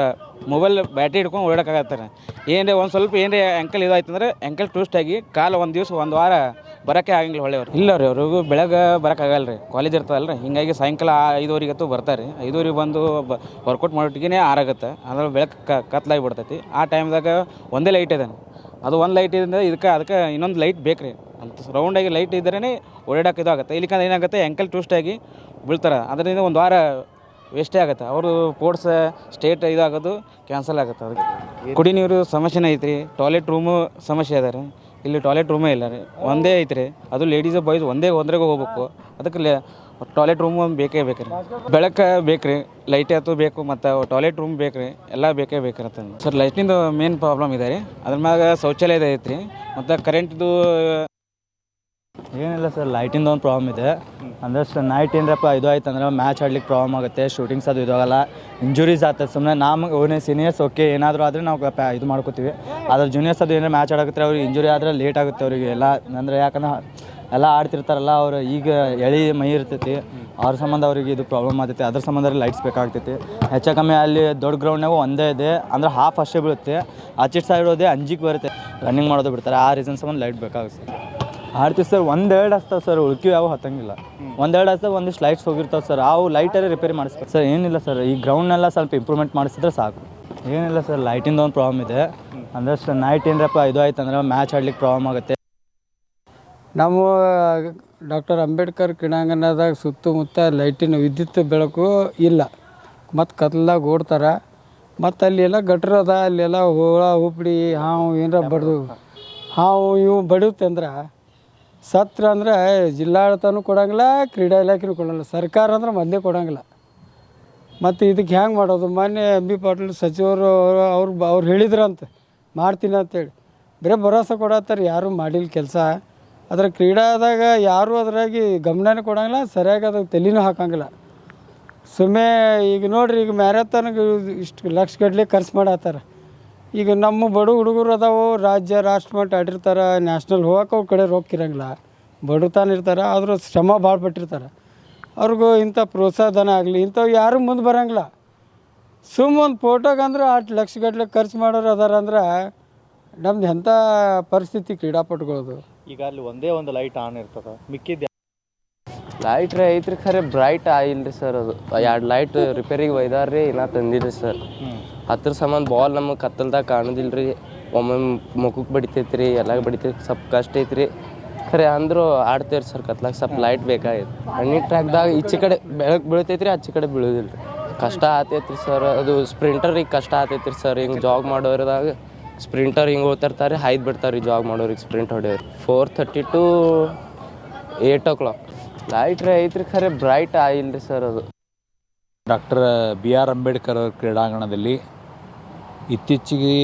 B: ಮೊಬೈಲ್ ಬ್ಯಾಟ್ರಿ ಹಿಡ್ಕೊಂಡು ಓಡಾಡೋಕ್ಕಾಗತ್ತಾರೆ. ಏನೇ ಒಂದು ಸ್ವಲ್ಪ ಏನೇ ಆ್ಯಂಕಲ್ ಇದಾಯ್ತಂದ್ರೆ ಆ್ಯಂಕಲ್ ಟ್ವಿಸ್ಟ್ ಆಗಿ ಕಾಲು ಒಂದು ವಾರ ಬರೋಕ್ಕೆ ಆಗಂಗಿಲ್ಲ. ಒಳ್ಳೆಯವ್ರು ಇಲ್ಲ ರೀ. ಅವ್ರಿಗೂ ಬೆಳಗ್ಗೆ ಬರೋಕ್ಕಾಗಲ್ಲ ರೀ, ಕಾಲೇಜ್ ಇರ್ತದಲ್ಲ ರೀ. ಹೀಗಾಗಿ ಸಾಯಂಕಾಲ 5:30 ಬರ್ತಾರೆ. 5:30 ಬಂದು ವರ್ಕೌಟ್ ಮಾಡೋಟಿಗೆ 6 ಆಗುತ್ತೆ. ಅದ್ರ ಬೆಳಕು ಕತ್ಲಾಗಿ ಬಿಡ್ತೈತಿ. ಆ ಟೈಮ್ದಾಗ ಒಂದೇ ಲೈಟ್ ಇದೆ. ಅದು ಒಂದು ಲೈಟ್ ಇದೆ, ಅದಕ್ಕೆ ಇನ್ನೊಂದು ಲೈಟ್ ಬೇಕು ರೀ. ಅಂತ ರೌಂಡಾಗಿ ಲೈಟ್ ಇದ್ರೇ ಓಡಾಡೋಕೆ ಇದಾಗುತ್ತೆ. ಇಲ್ಲಿಕಂದ್ರೆ ಏನಾಗುತ್ತೆ, ಆ್ಯಂಕಲ್ ಟ್ವಿಸ್ಟ್ ಆಗಿ ಬೀಳ್ತಾರೆ. ಅದರಿಂದ ಒಂದು ವಾರ ವೇಸ್ಟೇ ಆಗುತ್ತೆ. ಅವರು ಸ್ಪೋರ್ಟ್ಸ್ ಸ್ಟೇಟ್ ಇದಾಗೋದು ಕ್ಯಾನ್ಸಲ್ ಆಗುತ್ತೆ. ಅದಕ್ಕೆ ಕುಡಿ ನೀರು ಸಮಸ್ಯೆನೇ ಐತ್ರಿ. ಟಾಯ್ಲೆಟ್ ರೂಮು ಸಮಸ್ಯೆ ಅದ ರೀ. ಇಲ್ಲಿ ಟಾಯ್ಲೆಟ್ ರೂಮೇ ಇಲ್ಲ ರೀ. ಒಂದೇ ಐತ್ರಿ, ಅದು ಲೇಡೀಸ್ ಬಾಯ್ಸ್ ಒಂದ್ರಾಗ ಹೋಗ್ಬೇಕು. ಅದಕ್ಕೆ ಟಾಯ್ಲೆಟ್ ರೂಮ್ ಒಂದು ಬೇಕೇ ಬೇಕು ರೀ. ಬೆಳಕು ಬೇಕು ರೀ, ಲೈಟ್ ಆಯ್ತು ಬೇಕು, ಮತ್ತು ಟಾಯ್ಲೆಟ್ ರೂಮ್ ಬೇಕು ರೀ. ಎಲ್ಲ ಬೇಕೇ ಬೇಕಿರತ್ತೆ ಸರ್. ಲೈಟ್ನಿಂದು ಮೇನ್ ಪ್ರಾಬ್ಲಮ್ ಇದೆ ರೀ. ಅದ್ರ ಮ್ಯಾಗ ಶೌಚಾಲಯದ ಐತ್ರಿ, ಮತ್ತು ಕರೆಂಟ್ದು
D: ಏನಿಲ್ಲ ಸರ್. ಲೈಟಿಂದ ಒಂದು ಪ್ರಾಬ್ಲಮ್ ಇದೆ. ಅಂದರೆ ನೈಟ್ ಏನರಪ್ಪ ಇದು ಆಯ್ತು ಅಂದ್ರೆ ಮ್ಯಾಚ್ ಆಡ್ಲಿಕ್ಕೆ ಪ್ರಾಬ್ಲಮ್ ಆಗುತ್ತೆ. ಶೂಟಿಂಗ್ಸ್ ಅದು ಇದಾಗಲ್ಲ, ಇಂಜುರೀಸ್ ಆಗ್ತದೆ. ಸುಮ್ಮನೆ ನಮಗೆ ಸೀನಿಯರ್ಸ್ ಓಕೆ ಏನಾದರೂ ಆದರೆ ನಾವು ಇದು ಮಾಡ್ಕೋತೀವಿ. ಆದರೆ ಜೂನಿಯರ್ಸ್ ಅದು ಏನಾರು ಮ್ಯಾಚ್ ಆಡಕತ್ತಾರೆ, ಅವ್ರಿಗೆ ಇಂಜುರಿ ಆದರೆ ಲೇಟ್ ಆಗುತ್ತೆ ಅವರಿಗೆ ಎಲ್ಲ. ಅಂದರೆ ಯಾಕಂದ್ರೆ ಎಲ್ಲ ಆಡ್ತಿರ್ತಾರಲ್ಲ, ಅವರು ಈಗ ಎಳಿ ಮೈ ಇರ್ತೈತಿ, ಅವ್ರ ಸಂಬಂಧ ಅವ್ರಿಗೆ ಇದು ಪ್ರಾಬ್ಲಮ್ ಆಗ್ತೈತಿ. ಅದ್ರ ಸಂಬಂಧ ಲೈಟ್ಸ್ ಬೇಕಾಗ್ತೈತಿ. ಹೆಚ್ಚು ಕಮ್ಮಿ ಅಲ್ಲಿ ದೊಡ್ಡ ಗ್ರೌಂಡ್ನಾಗ ಒಂದೇ ಇದೆ, ಅಂದ್ರೆ ಹಾಫ್ ಅಷ್ಟೇ ಬೀಳುತ್ತೆ. ಆಚೆ ಸೈಡ್ ಹೋದೆ ಅಂಜಿಗೆ ಬರುತ್ತೆ, ರನ್ನಿಂಗ್ ಮಾಡೋದು ಬಿಡ್ತಾರೆ. ಆ ರೀಸನ್ ಸಂಬಂಧ ಲೈಟ್ ಬೇಕಾಗುತ್ತೆ ಸರ್. ಆಡ್ತೀವಿ ಸರ್, ಒಂದೆರಡು ಹಚ್ತಾವೆ ಸರ್, ಉಳ್ಕಿವು ಯಾವ ಹತ್ತಂಗಿಲ್ಲ. ಒಂದೆರಡು ಹಚ್ತಾವೆ, ಒಂದಿಷ್ಟು ಲೈಟ್ಸ್ ಹೋಗಿರ್ತಾವೆ ಸರ್, ಅವು ಲೈಟಲ್ಲಿ ರಿಪೇರಿ ಮಾಡಿಸ್ಬೇಕು ಸರ್. ಏನಿಲ್ಲ ಸರ್, ಈ ಗ್ರೌಂಡ್ನೆಲ್ಲ ಸ್ವಲ್ಪ ಇಂಪ್ರೂವ್ಮೆಂಟ್ ಮಾಡಿಸಿದ್ರೆ ಸಾಕು. ಏನಿಲ್ಲ ಸರ್, ಲೈಟಿಂದ ಒಂದು ಪ್ರಾಬ್ಲಮ್ ಇದೆ. ಅಂದ್ರೆ ನೈಟ್ ಏನರಪ್ಪ ಇದು ಆಯ್ತು ಅಂದ್ರೆ ಮ್ಯಾಚ್ ಆಡ್ಲಿಕ್ಕೆ ಪ್ರಾಬ್ಲಮ್ ಆಗುತ್ತೆ.
E: ನಮ್ಮ ಡಾಕ್ಟರ್ ಅಂಬೇಡ್ಕರ್ ಕ್ರೀಡಾಂಗಣದಾಗ ಸುತ್ತಮುತ್ತ ಲೈಟಿನ ವಿದ್ಯುತ್ ಬೆಳಕು ಇಲ್ಲ, ಮತ್ತು ಕತ್ಲಾಗ ಓಡ್ತಾರೆ. ಮತ್ತು ಅಲ್ಲಿ ಎಲ್ಲ ಗಟ್ರ ಅದ, ಅಲ್ಲೆಲ್ಲ ಹುಳ ಹುಪ್ಪಡಿ ಹಾವು ಏನರ ಬಡ್ದು ಹಾವು ಇವು ಬಡಿಯುತ್ತೆ ಅಂದ್ರೆ ಸತ್ರ ಅಂದ್ರೆ ಜಿಲ್ಲಾಡಳಿತನೂ ಕೊಡೋಂಗಿಲ್ಲ, ಕ್ರೀಡಾ ಇಲಾಖೆನೂ ಕೊಡೋಂಗಿಲ್ಲ, ಸರ್ಕಾರ ಅಂದ್ರೆ ಮೊದಲೇ ಕೊಡೋಂಗಿಲ್ಲ. ಮತ್ತು ಇದಕ್ಕೆ ಹೆಂಗೆ ಮಾಡೋದು? ಮೊನ್ನೆ ಎಂ ಬಿ ಪಾಟೀಲ್ ಸಚಿವರು ಅವ್ರು ಹೇಳಿದ್ರಂತೆ ಮಾಡ್ತೀನಿ ಅಂತೇಳಿ, ಬರೀ ಭರೋಸೆ ಕೊಡತ್ತಾರೆ, ಯಾರೂ ಮಾಡಿಲ್ಲ ಕೆಲಸ. ಅದ್ರ ಕ್ರೀಡಾದಾಗ ಯಾರೂ ಅದ್ರಾಗಿ ಗಮನನೇ ಕೊಡೋಂಗಿಲ್ಲ, ಸರಿಯಾಗಿ ಅದಕ್ಕೆ ತಲೆನೂ ಹಾಕೋಂಗಿಲ್ಲ. ಸುಮ್ಮನೆ ಈಗ ನೋಡಿರಿ, ಈಗ ಮ್ಯಾರಥಾನ್ಗೆ ಇಷ್ಟು ಲಕ್ಷಗಟ್ಟಲೆ ಖರ್ಚು ಮಾಡತ್ತಾರೆ. ಈಗ ನಮ್ಮ ಬಡ ಹುಡುಗರು ಅದಾವು, ರಾಜ್ಯ ರಾಷ್ಟ್ರಮಟ್ಟ ಆಡಿರ್ತಾರೆ, ನ್ಯಾಷನಲ್ ಹೋಗಕ್ಕೆ ಅವ್ರ ಕಡೆ ರೊಕ್ಕಿರಂಗಿಲ್ಲ, ಬಡತಾನ ಇರ್ತಾರೆ, ಆದರೂ ಶ್ರಮ ಭಾಳ ಪಟ್ಟಿರ್ತಾರೆ. ಅವ್ರಿಗೂ ಇಂಥ ಪ್ರೋತ್ಸಾಹ ಧನ ಆಗಲಿ ಇಂಥವು ಯಾರೂ ಮುಂದೆ ಬರೋಂಗಿಲ್ಲ. ಸುಮ್ಮ ಒಂದು ಫೋಟೋಗೆ ಅಂದ್ರೆ 8 ಲಕ್ಷಗಟ್ಟಲೆ ಖರ್ಚು ಮಾಡೋರು ಅದಾರ ಅಂದ್ರೆ ನಮ್ದು ಎಂಥ ಪರಿಸ್ಥಿತಿ ಕ್ರೀಡಾಪಟುಗಳದು.
C: ಈಗ ಅಲ್ಲಿ ಒಂದೇ ಒಂದು ಲೈಟ್ ಆನ್ ಇರ್ತದೆ, ಮಿಕ್ಕಿದ್ದು
F: ಲೈಟ್ ರೀ ಐತ್ರಿ, ಖರೆ ಬ್ರೈಟ್ ಆಗಿಲ್ರಿ ಸರ್. ಅದು 2 ಲೈಟ್ ರಿಪೇರಿಗೆ ಒಯ್ದಾರ್ರಿ, ಇನ್ನೂ ತಂದಿಲ್ಲ ಸರ್. ಅದ್ರ ಸಂಬಂಧ ಬಾಲ್ ನಮಗೆ ಕತ್ತಲ್ದಾಗ ಕಾಣೋದಿಲ್ಲ ರೀ, ಒಮ್ಮೊಮ್ಮೆ ಮುಖಕ್ಕೆ ಬಡಿತೈತಿ ರೀ, ಎಲ್ಲ ಬಡಿತೈತಿ, ಸ್ವಲ್ಪ ಕಷ್ಟ ಐತ್ರಿ. ಖರೆ ಅಂದರೂ ಆಡ್ತೇವ್ರಿ ಸರ್, ಕತ್ಲಾಗ ಸ್ವಲ್ಪ ಲೈಟ್ ಬೇಕಾಗಿತ್ತು. ರನ್ನಿಂಗ್ ಟ್ರ್ಯಾಕ್ದಾಗ ಈಚೆ ಕಡೆ ಬೆಳಕು ಬೀಳ್ತೈತ್ರಿ, ಆಚೆ ಕಡೆ ಬೀಳೋದಿಲ್ಲ ರೀ, ಕಷ್ಟ ಆತೈತ್ರಿ ಸರ್. ಅದು ಸ್ಪ್ರಿಂಟರಿಗೆ ಕಷ್ಟ ಆತೈತ್ರಿ ಸರ್. ಹಿಂಗೆ ಜಾಗ್ ಮಾಡೋರದಾಗ ಸ್ಪ್ರಿಂಟರ್ ಹಿಂಗೆ ಹೋಗ್ತಿರ್ತಾರೆ, ಹಾಯ್ದು ಬಿಡ್ತಾರೆ ರೀ ಜಾಗ್ ಮಾಡೋರಿಗೆ, ಸ್ಪ್ರಿಂಟ್ ಹೊಡೆಯೋರು. 4:30 to 8 o'clock ಲೈಟ್ ರೀ ಐತ್ರಿ, ಖರೆ ಬ್ರೈಟ್ ಆಗಿಲ್ರಿ ಸರ್. ಅದು
G: ಡಾಕ್ಟರ್ ಬಿ ಆರ್ ಅಂಬೇಡ್ಕರ್ ಅವರ ಕ್ರೀಡಾಂಗಣದಲ್ಲಿ ಇತ್ತೀಚೆಗೆ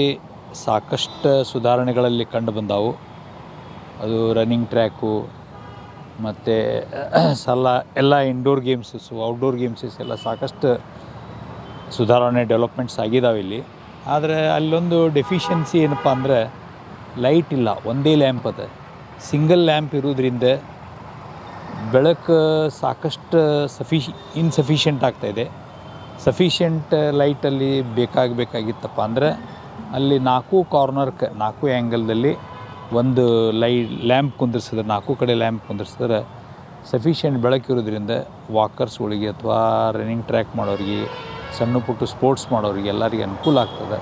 G: ಸಾಕಷ್ಟು ಸುಧಾರಣೆಗಳಲ್ಲಿ ಕಂಡು ಬಂದವು. ಅದು ರನ್ನಿಂಗ್ ಟ್ರ್ಯಾಕು ಮತ್ತು ಎಲ್ಲ ಇಂಡೋರ್ ಗೇಮ್ಸಸ್ಸು, ಔಟ್ಡೋರ್ ಗೇಮ್ಸಸ್ ಎಲ್ಲ ಸಾಕಷ್ಟು ಸುಧಾರಣೆ ಡೆವಲಪ್ಮೆಂಟ್ಸ್ ಆಗಿದ್ದಾವೆ ಇಲ್ಲಿ. ಆದರೆ ಅಲ್ಲೊಂದು ಡೆಫಿಷಿಯನ್ಸಿ ಏನಪ್ಪ ಅಂದರೆ ಲೈಟ್ ಇಲ್ಲ, ಒಂದೇ ಲ್ಯಾಂಪ್ ಅದ. ಸಿಂಗಲ್ ಲ್ಯಾಂಪ್ ಇರೋದ್ರಿಂದ ಬೆಳಕು ಸಾಕಷ್ಟು ಇನ್ಸಫಿಷಿಯೆಂಟ್ ಆಗ್ತಾಯಿದೆ. ಸಫಿಷಿಯೆಂಟ್ ಲೈಟಲ್ಲಿ ಬೇಕಾಗಿತ್ತಪ್ಪ ಅಂದರೆ ಅಲ್ಲಿ 4 ಕಾರ್ನರ್ಗೆ 4 ಆ್ಯಂಗಲ್ದಲ್ಲಿ ಒಂದು ಲ್ಯಾಂಪ್ ಕುಂದಿರ್ಸಿದ್ರೆ, 4 ಕಡೆ ಲ್ಯಾಂಪ್ ಕುಂದಿರ್ಸಿದ್ರೆ ಸಫಿಷಿಯೆಂಟ್ ಬೆಳಕಿರೋದ್ರಿಂದ ವಾಕರ್ಸ್ಗಳಿಗೆ ಅಥವಾ ರನ್ನಿಂಗ್ ಟ್ರ್ಯಾಕ್ ಮಾಡೋರಿಗೆ, ಸಣ್ಣ ಪುಟ್ಟ ಸ್ಪೋರ್ಟ್ಸ್ ಮಾಡೋರಿಗೆ ಎಲ್ಲರಿಗೆ ಅನುಕೂಲ ಆಗ್ತದೆ.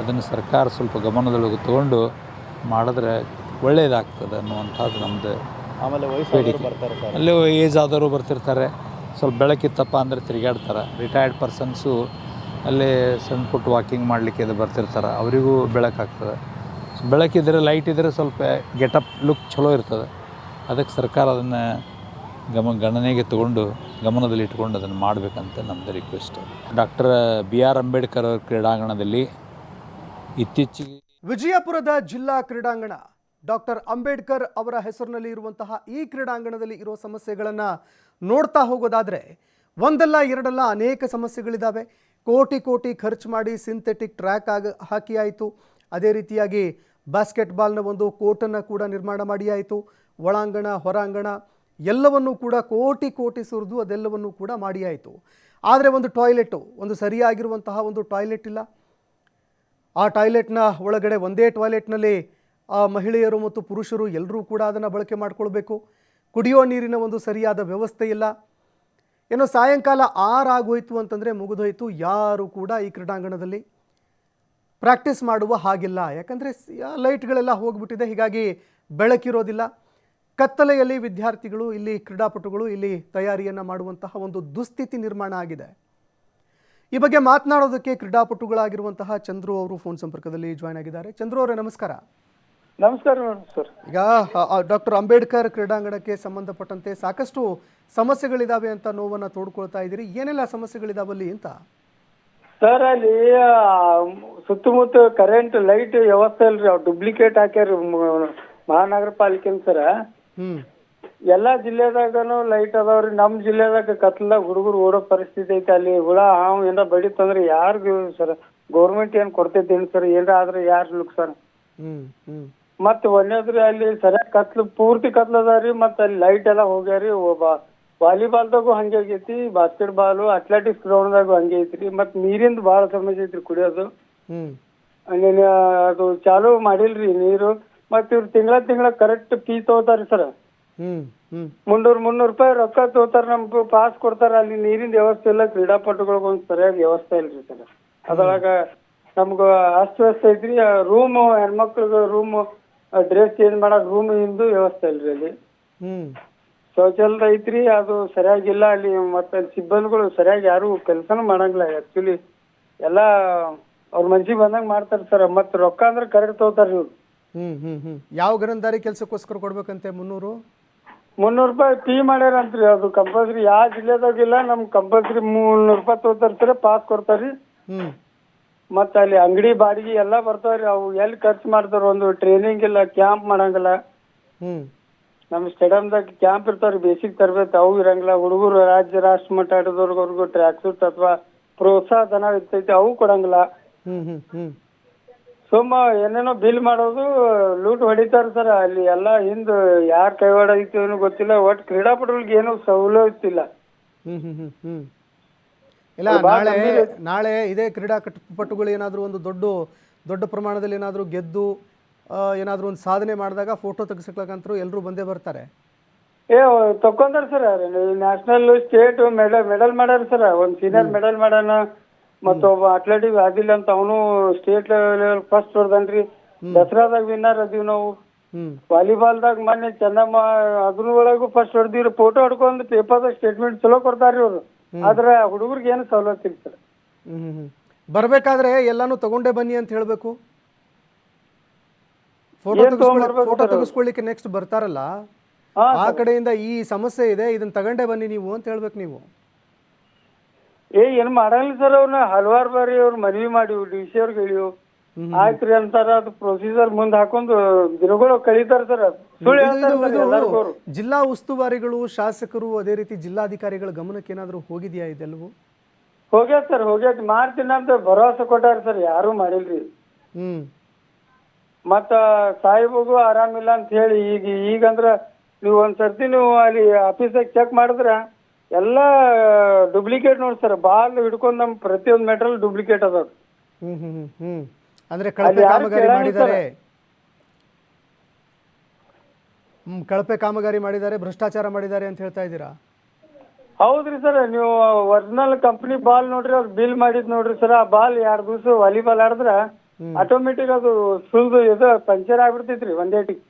G: ಅದನ್ನು ಸರ್ಕಾರ ಸ್ವಲ್ಪ ಗಮನದೊಳಗೆ ತೊಗೊಂಡು ಮಾಡಿದ್ರೆ ಒಳ್ಳೆಯದಾಗ್ತದೆ ಅನ್ನುವಂಥದ್ದು ನಮ್ಮದು.
C: ಆಮೇಲೆ ವಯಸ್ಸಾದವರು ಬರ್ತಾರೆ ಸರ್,
G: ಅಲ್ಲಿ ಏಜ್ ಆದವರು ಬರ್ತಿರ್ತಾರೆ, ಸ್ವಲ್ಪ ಬೆಳಕಿತ್ತಪ್ಪ ಅಂದರೆ ತಿರುಗಾಡ್ತಾರೆ. ರಿಟೈರ್ಡ್ ಪರ್ಸನ್ಸು ಅಲ್ಲೇ ಸಣ್ಣ ಪುಟ್ಟ ವಾಕಿಂಗ್ ಮಾಡಲಿಕ್ಕೆ ಅದು ಬರ್ತಿರ್ತಾರೆ, ಅವರಿಗೂ ಬೆಳಕಾಗ್ತದೆ. ಬೆಳಕಿದ್ರೆ, ಲೈಟ್ ಇದ್ದರೆ ಸ್ವಲ್ಪ ಗೆಟಪ್ ಲುಕ್ ಚಲೋ ಇರ್ತದೆ. ಅದಕ್ಕೆ ಸರ್ಕಾರ ಅದನ್ನು ಗಣನೆಗೆ ತಗೊಂಡು ಗಮನದಲ್ಲಿ ಇಟ್ಕೊಂಡು ಅದನ್ನು ಮಾಡಬೇಕಂತ ನಮ್ಮದು request. Doctor B R Ambedkar ಅವರ ಕ್ರೀಡಾಂಗಣದಲ್ಲಿ ಇತ್ತೀಚೆಗೆ
A: ವಿಜಯಪುರದ ಜಿಲ್ಲಾ ಕ್ರೀಡಾಂಗಣ ಡಾಕ್ಟರ್ ಅಂಬೇಡ್ಕರ್ ಅವರ ಹೆಸರಿನಲ್ಲಿ ಇರುವಂತಹ ಈ ಕ್ರೀಡಾಂಗಣದಲ್ಲಿ ಇರೋ ಸಮಸ್ಯೆಗಳನ್ನು ನೋಡ್ತಾ ಹೋಗೋದಾದರೆ ಒಂದಲ್ಲ ಎರಡಲ್ಲ ಅನೇಕ ಸಮಸ್ಯೆಗಳಿದ್ದಾವೆ. ಕೋಟಿ ಖರ್ಚು ಮಾಡಿ ಸಿಂಥೆಟಿಕ್ ಟ್ರ್ಯಾಕ್ ಹಾಕಿ ಆಯಿತು. ಅದೇ ರೀತಿಯಾಗಿ ಬಾಸ್ಕೆಟ್ಬಾಲ್ನ ಒಂದು ಕೋರ್ಟನ್ನು ಕೂಡ ನಿರ್ಮಾಣ ಮಾಡಿ ಆಯಿತು. ಒಳಾಂಗಣ ಹೊರಾಂಗಣ ಎಲ್ಲವನ್ನೂ ಕೂಡ ಕೋಟಿ ಸುರಿದು ಅದೆಲ್ಲವನ್ನೂ ಕೂಡ ಮಾಡಿ ಆಯಿತು. ಆದರೆ ಒಂದು ಟಾಯ್ಲೆಟು, ಒಂದು ಸರಿಯಾಗಿರುವಂತಹ ಒಂದು ಟಾಯ್ಲೆಟ್ ಇಲ್ಲ. ಆ ಟಾಯ್ಲೆಟ್ನ ಒಳಗಡೆ ಒಂದೇ ಟಾಯ್ಲೆಟ್ನಲ್ಲಿ ಮಹಿಳೆಯರು ಮತ್ತು ಪುರುಷರು ಎಲ್ಲರೂ ಕೂಡ ಅದನ್ನು ಬಳಕೆ ಮಾಡಿಕೊಳ್ಬೇಕು. ಕುಡಿಯೋ ನೀರಿನ ಒಂದು ಸರಿಯಾದ ವ್ಯವಸ್ಥೆ ಇಲ್ಲ. ಏನೋ ಸಾಯಂಕಾಲ 6 ಆಗೋಯ್ತು ಅಂತಂದರೆ ಮುಗಿದೋಯ್ತು, ಯಾರು ಕೂಡ ಈ ಕ್ರೀಡಾಂಗಣದಲ್ಲಿ ಪ್ರಾಕ್ಟೀಸ್ ಮಾಡುವ ಹಾಗಿಲ್ಲ. ಯಾಕಂದರೆ ಲೈಟ್ಗಳೆಲ್ಲ ಹೋಗಿಬಿಟ್ಟಿದೆ, ಹೀಗಾಗಿ ಬೆಳಕಿರೋದಿಲ್ಲ. ಕತ್ತಲೆಯಲ್ಲಿ ವಿದ್ಯಾರ್ಥಿಗಳು, ಇಲ್ಲಿ ಕ್ರೀಡಾಪಟುಗಳು ಇಲ್ಲಿ ತಯಾರಿಯನ್ನು ಮಾಡುವಂತಹ ಒಂದು ದುಸ್ಥಿತಿ ನಿರ್ಮಾಣ ಆಗಿದೆ. ಈ ಬಗ್ಗೆ ಮಾತನಾಡೋದಕ್ಕೆ ಕ್ರೀಡಾಪಟುಗಳಾಗಿರುವಂತಹ ಚಂದ್ರು ಅವರು ಫೋನ್ ಸಂಪರ್ಕದಲ್ಲಿ ಜಾಯ್ನ್ ಆಗಿದ್ದಾರೆ. ಚಂದ್ರು ಅವರೇ ನಮಸ್ಕಾರ.
E: ನಮಸ್ಕಾರ ಸರ್.
A: ಈಗ ಡಾಕ್ಟರ್ ಅಂಬೇಡ್ಕರ್ ಕ್ರೀಡಾಂಗಣಕ್ಕೆ ಸಂಬಂಧಪಟ್ಟಂತೆ ಸಾಕಷ್ಟು ಸಮಸ್ಯೆಗಳಿದ್ದಾವೆ ಅಂತ ನೋವನ್ನು ತೋಡ್ಕೊಳ್ತಾ ಇದ್ದೀರಿ. ಏನೆಲ್ಲ ಸಮಸ್ಯೆಗಳಿದಾವಲ್ಲಿ ಅಂತ?
E: ಸರ್ ಅಲ್ಲಿ ಸುತ್ತಮುತ್ತ ಕರೆಂಟ್ ಲೈಟ್ ವ್ಯವಸ್ಥೆ ಇಲ್ರಿ, ಅವ್ರು ಡುಪ್ಲಿಕೇಟ್ ಹಾಕ್ಯಾರ ಮಹಾನಗರ ಪಾಲಿಕೆ ಸರ. ಎಲ್ಲಾ ಜಿಲ್ಲೆದಾಗನು ಲೈಟ್ ಅದಾವ್ರಿ, ನಮ್ ಜಿಲ್ಲೆದಾಗ ಕತ್ಲದಾಗ ಹುಡುಗರು ಓಡೋ ಪರಿಸ್ಥಿತಿ ಐತಿ. ಅಲ್ಲಿ ಹುಳ ಹಾವು ಏನಾರ ಬಡಿತಂದ್ರೆ ಯಾರಿಗೂ ಸರ್ ಗೌರ್ಮೆಂಟ್ ಏನ್ ಕೊಡ್ತೈತಿ ಸರ್? ಏನಾರ ಆದ್ರೆ ಯಾರು ಲುಕ್ ಸರ್? ಮತ್ ಒಂದೇದ್ರಿ ಅಲ್ಲಿ ಸರಿಯಾಗಿ ಕತ್ಲು ಪೂರ್ತಿ ಕತ್ಲದಾರಿ, ಮತ್ತ ಅಲ್ಲಿ ಲೈಟ್ ಎಲ್ಲಾ ಹೋಗ್ಯಾರಿ. ವಾಲಿಬಾಲ್ದಾಗು ಹಂಗೆ ಆಗೈತಿ, ಬಾಸ್ಕೆಟ್ ಬಾಲ್ ಅಥ್ಲೆಟಿಕ್ಸ್ ಗ್ರೌಂಡ್ದಾಗು ಹಂಗೆ ಐತ್ರಿ. ಮತ್ ನೀರಿಂದು ಬಹಳ ಸಮಸ್ಯೆ ಐತ್ರಿ ಕುಡಿಯೋದು. ಅದು ಚಾಲು ಮಾಡಿಲ್ರಿ ನೀರು. ಮತ್ತು ಇವ್ರು ತಿಂಗಳ ಕರೆಕ್ಟ್ ಫೀ ತೊಗೋತಾರೆ ಸರ್.
A: ಹ್ಞೂ ಹ್ಞೂ
E: 300 ರೂಪಾಯಿ ರೊಕ್ಕ ತೊಗೋತಾರೆ, ನಮ್ಗೆ ಪಾಸ್ ಕೊಡ್ತಾರೆ. ಅಲ್ಲಿ ನೀರಿನ ವ್ಯವಸ್ಥೆ ಇಲ್ಲ, ಕ್ರೀಡಾಪಟುಗಳಿಗೆ ಒಂದು ಸರಿಯಾಗಿ ವ್ಯವಸ್ಥೆ ಇಲ್ರಿ ಸರ್. ಅದ್ರೊಳಗ ನಮ್ಗೆ ಅಸ್ತವ್ಯಸ್ತ ಐತ್ರಿ. ರೂಮ್ ಹೆಣ್ಮಕ್ಳಿಗೆ ರೂಮ್ ಡ್ರೆಸ್ ಚೇಂಜ್ ಮಾಡಕ್ ರೂಮ್ ಇಂದು ವ್ಯವಸ್ಥೆ ಇಲ್ರಿ ಅಲ್ಲಿ.
A: ಹ್ಞೂ
E: ಶೌಚಾಲಯ ಐತ್ರಿ, ಅದು ಸರಿಯಾಗಿಲ್ಲ ಅಲ್ಲಿ. ಮತ್ತೆ ಅಲ್ಲಿ ಸಿಬ್ಬಂದಿಗಳು ಸರಿಯಾಗಿ ಯಾರು ಕೆಲಸನೂ ಮಾಡಂಗಿಲ್ಲ. ಆಕ್ಚುಲಿ ಎಲ್ಲ ಅವ್ರ ಮನ್ಸಿಗೆ ಬಂದಂಗೆ ಮಾಡ್ತಾರೆ ಸರ್. ಮತ್ತೆ ರೊಕ್ಕ ಅಂದ್ರೆ ಕರೆಕ್ಟ್ ತೊಗೋತಾರೆ ಇವ್ರು.
A: ಹ್ಞೂ ಯಾವ ಗರಂದಾರಿ ಕೆಲಸಕ್ಕೋಸ್ಕರ ಕೊಡ್ಬೇಕಂತೆ 300
E: ರೂಪಾಯಿ ಫೀ ಮಾಡ್ಯಾರಂತ್ರಿ. ಅದು ಕಂಪಲ್ಸರಿ ಯಾವ ಜಿಲ್ಲೆದಾಗಿಲ್ಲ, ನಮ್ಗೆ ಕಂಪಲ್ಸರಿ 300 ರೂಪಾಯಿ ತೊಗೋತಾರೆ ಸರ್. ಪಾಸ್ ಕೊಡ್ತಾರ್ರಿ.
A: ಹ್ಞೂ
E: ಮತ್ತೆ ಅಲ್ಲಿ ಅಂಗಡಿ ಬಾಡಿಗೆ ಎಲ್ಲ ಬರ್ತಾವ್ರಿ. ಅವು ಎಲ್ಲಿ ಖರ್ಚು ಮಾಡ್ತಾರ, ಒಂದು ಟ್ರೈನಿಂಗ್ ಇಲ್ಲ, ಕ್ಯಾಂಪ್ ಮಾಡಂಗಿಲ್ಲ.
A: ಹ್ಞೂ
E: ನಮ್ಮ ಸ್ಟೇಡಿಯಮ್ದಾಗ ಕ್ಯಾಂಪ್ ಇರ್ತಾವ್ರಿ, ಬೇಸಿಕ್ ತರಬೇತಿ ಅವು ಇರಂಗಿಲ್ಲ. ಹುಡುಗರು ರಾಜ್ಯ ರಾಷ್ಟ್ರ ಮಟ್ಟ ಆಡೋದವ್ರಿಗೂ ಟ್ರ್ಯಾಕ್ ಸೂಟ್ ಅಥವಾ ಪ್ರೋತ್ಸಾಹ ಧನ ಇರ್ತೈತಿ, ಅವು ಕೊಡಂಗಿಲ್ಲ.
A: ಹ್ಞೂ ಹ್ಞೂ ಹ್ಞೂ
E: ಸುಮ್ಮ ಏನೇನೋ ಬಿಲ್ ಮಾಡೋದು, ಲೂಟ್ ಹೊಡಿತಾರ ಸರ್. ಅಲ್ಲಿ ಎಲ್ಲ ಹಿಂದ್ ಯಾರ್ ಕೈವಾಡ ಐತಿ ಏನೋ ಗೊತ್ತಿಲ್ಲ. ಒಟ್ಟು ಕ್ರೀಡಾಪಟುಗಳಿಗೆ ಏನೂ ಸವಲತ್ತು ಇಲ್ಲ.
A: ಹ್ಞೂ ಹ್ಞೂ ಹ್ಞೂ ಹ್ಞೂ ಇಲ್ಲ, ನಾಳೆ ಇದೇ ಕ್ರೀಡಾಪಟುಗಳು ಏನಾದರೂ ಒಂದು ದೊಡ್ಡ ಪ್ರಮಾಣದಲ್ಲಿ ಏನಾದರೂ ಗೆದ್ದು ಏನಾದರೂ ಒಂದು ಸಾಧನೆ ಮಾಡಿದಾಗ ಫೋಟೋ ತೆಗೆಸ್ಬೇಕಂತರೂ ಎಲ್ಲರೂ ಬಂದೇ ಬರ್ತಾರೆ.
E: ತಕೊಂಡಾರ ಸರ್. ನ್ಯಾಷನಲ್ ಸ್ಟೇಟ್ ಮೆಡಲ್ ಮಾಡ್ಯಾರ ಸರ್. ಒಂದು ಸೀನಿಯರ್ ಮೆಡಲ್ ಮಾಡ್ಯಾನ. ಮತ್ತೊಬ್ಬ ಅಥ್ಲೆಟಿಕ್ ಆದಿಲ್ಲ ಅಂತ, ಅವನು ಸ್ಟೇಟ್ ಲೆವೆಲ್ ಫಸ್ಟ್ ಹೊಡೆದನ್ರಿ. ದಸರಾದಾಗ ವಿನ್ನರ್ ಅದೀವಿ ನಾವು. ವಾಲಿಬಾಲ್ದಾಗ ಮೊನ್ನೆ ಚೆನ್ನಮ್ಮ ಅದ್ರ ಒಳಗೂ ಫಸ್ಟ್ ಹೊಡೆದಿವ್ರಿ. ಫೋಟೋ ಹೊಡ್ಕೊಂಡು ಪೇಪರ್ದಾಗ ಸ್ಟೇಟ್ಮೆಂಟ್ ಚಲೋ ಕೊಡ್ತಾರ್ರಿ ಅವ್ರು. ಆದ್ರೆ ಹುಡುಗರಿಗೆ ಏನು ಸವಲತ್ತು ಇಲ್ಲ ಸರ್.
A: ಬರ್ಬೇಕಾದ್ರೆ ಎಲ್ಲಾನು ತಗೊಂಡೇ ಬನ್ನಿ ಅಂತ ಹೇಳ್ಬೇಕು. ಫೋಟೋ ತೆಗೆಸ್ಕೊಳ್ಳಿಕ್ಕೆ ನೆಕ್ಸ್ಟ್ ಬರ್ತಾರಲ್ಲ, ಆ ಕಡೆಯಿಂದ ಈ ಸಮಸ್ಯೆ ಇದೆ, ಇದನ್ನ ತಗೊಂಡೇ ಬನ್ನಿ ನೀವು ಅಂತ ಹೇಳ್ಬೇಕು ನೀವು.
E: ಏನ್ ಮಾಡಂಗಿಲ್ಲ ಸರ್. ಅವ್ರನ್ನ ಹಲವಾರು ಬಾರಿ ಅವ್ರು ಮನವಿ ಮಾಡಿವ್, DC ಅವ್ರಿಗೆ ಹೇಳಿವ್. ಆಯ್ತ್ರಿ ಅಂತಾರ. ಅದು ಪ್ರೊಸೀಜರ್ ಮುಂದೆ ಹಾಕೊಂಡು ದಿನಗಳು ಕಳೀತಾರ ಸರ್. ಸುಳ್ಳು ಹೇಳ್ತಾರೆ.
A: ಜಿಲ್ಲಾ ಉಸ್ತುವಾರಿಗಳು, ಶಾಸಕರು, ಅದೇ ರೀತಿ ಜಿಲ್ಲಾಧಿಕಾರಿಗಳ ಗಮನಕ್ಕೆ ಏನಾದರೂ ಹೋಗಿದೆಯಾ ಇದೆಲ್ಲವೂ?
E: ಹೋಗ್ಯಾದ ಸರ್, ಹೋಗ್ಯಾದ. ಮಾಡ್ತೀನಿ ಅಂತ ಭರವಸೆ ಕೊಟ್ಟಾರ ಸರ್, ಯಾರು ಮಾಡಿಲ್ರಿ. ಮತ್ತ ಸಾಹೇಬಗೂ ಆರಾಮಿಲ್ಲ ಅಂತ ಹೇಳಿ ಈಗಂದ್ರ ನೀವು ಒಂದ್ಸರ್ತಿ ನೀವು ಅಲ್ಲಿ ಆಫೀಸಾಗ ಚೆಕ್ ಮಾಡಿದ್ರ ಎಲ್ಲ ಡುಪ್ಲಿಕೇಟ್ ನೋಡಿ ಸರ್. ಬಾಲ್ ಹಿಡ್ಕೊಂಡ್ ನಮ್ ಪ್ರತಿಯೊಂದು ಮೆಟೀರಿಯಲ್ ಡುಪ್ಲಿಕೇಟ್ ಅದಾವ.
A: ಅಂದ್ರೆ ಕಳಪೆ ಕಾಮಗಾರಿ ಮಾಡಿದ್ದಾರೆ, ಕಳಪೆ ಕಾಮಗಾರಿ ಮಾಡಿದ್ದಾರೆ, ಭ್ರಷ್ಟಾಚಾರ ಮಾಡಿದ್ದಾರೆ ಅಂತ ಹೇಳ್ತಾ ಇದ್ದೀರಾ?
E: ಹೌದ್ರಿ ಸರ್. ನೀವು ಒರಿಜಿನಲ್ ಕಂಪನಿ ಬಾಲ್ ನೋಡ್ರಿ, ಅವ್ರು ಬಿಲ್ ಮಾಡಿದ್ ನೋಡ್ರಿ ಸರ್. ಆ ಬಾಲ್ 2 ದಿವಸ ವಾಲಿಬಾಲ್ ಆಡಿದ್ರ ಆಟೋಮೆಟಿಕ್ ಅದು ಸುಳ್ದು ಇದು ಪಂಚರ್ ಆಗ್ಬಿಡ್ತೈತ್ರಿ ಒಂದೇಟಿಗೆ.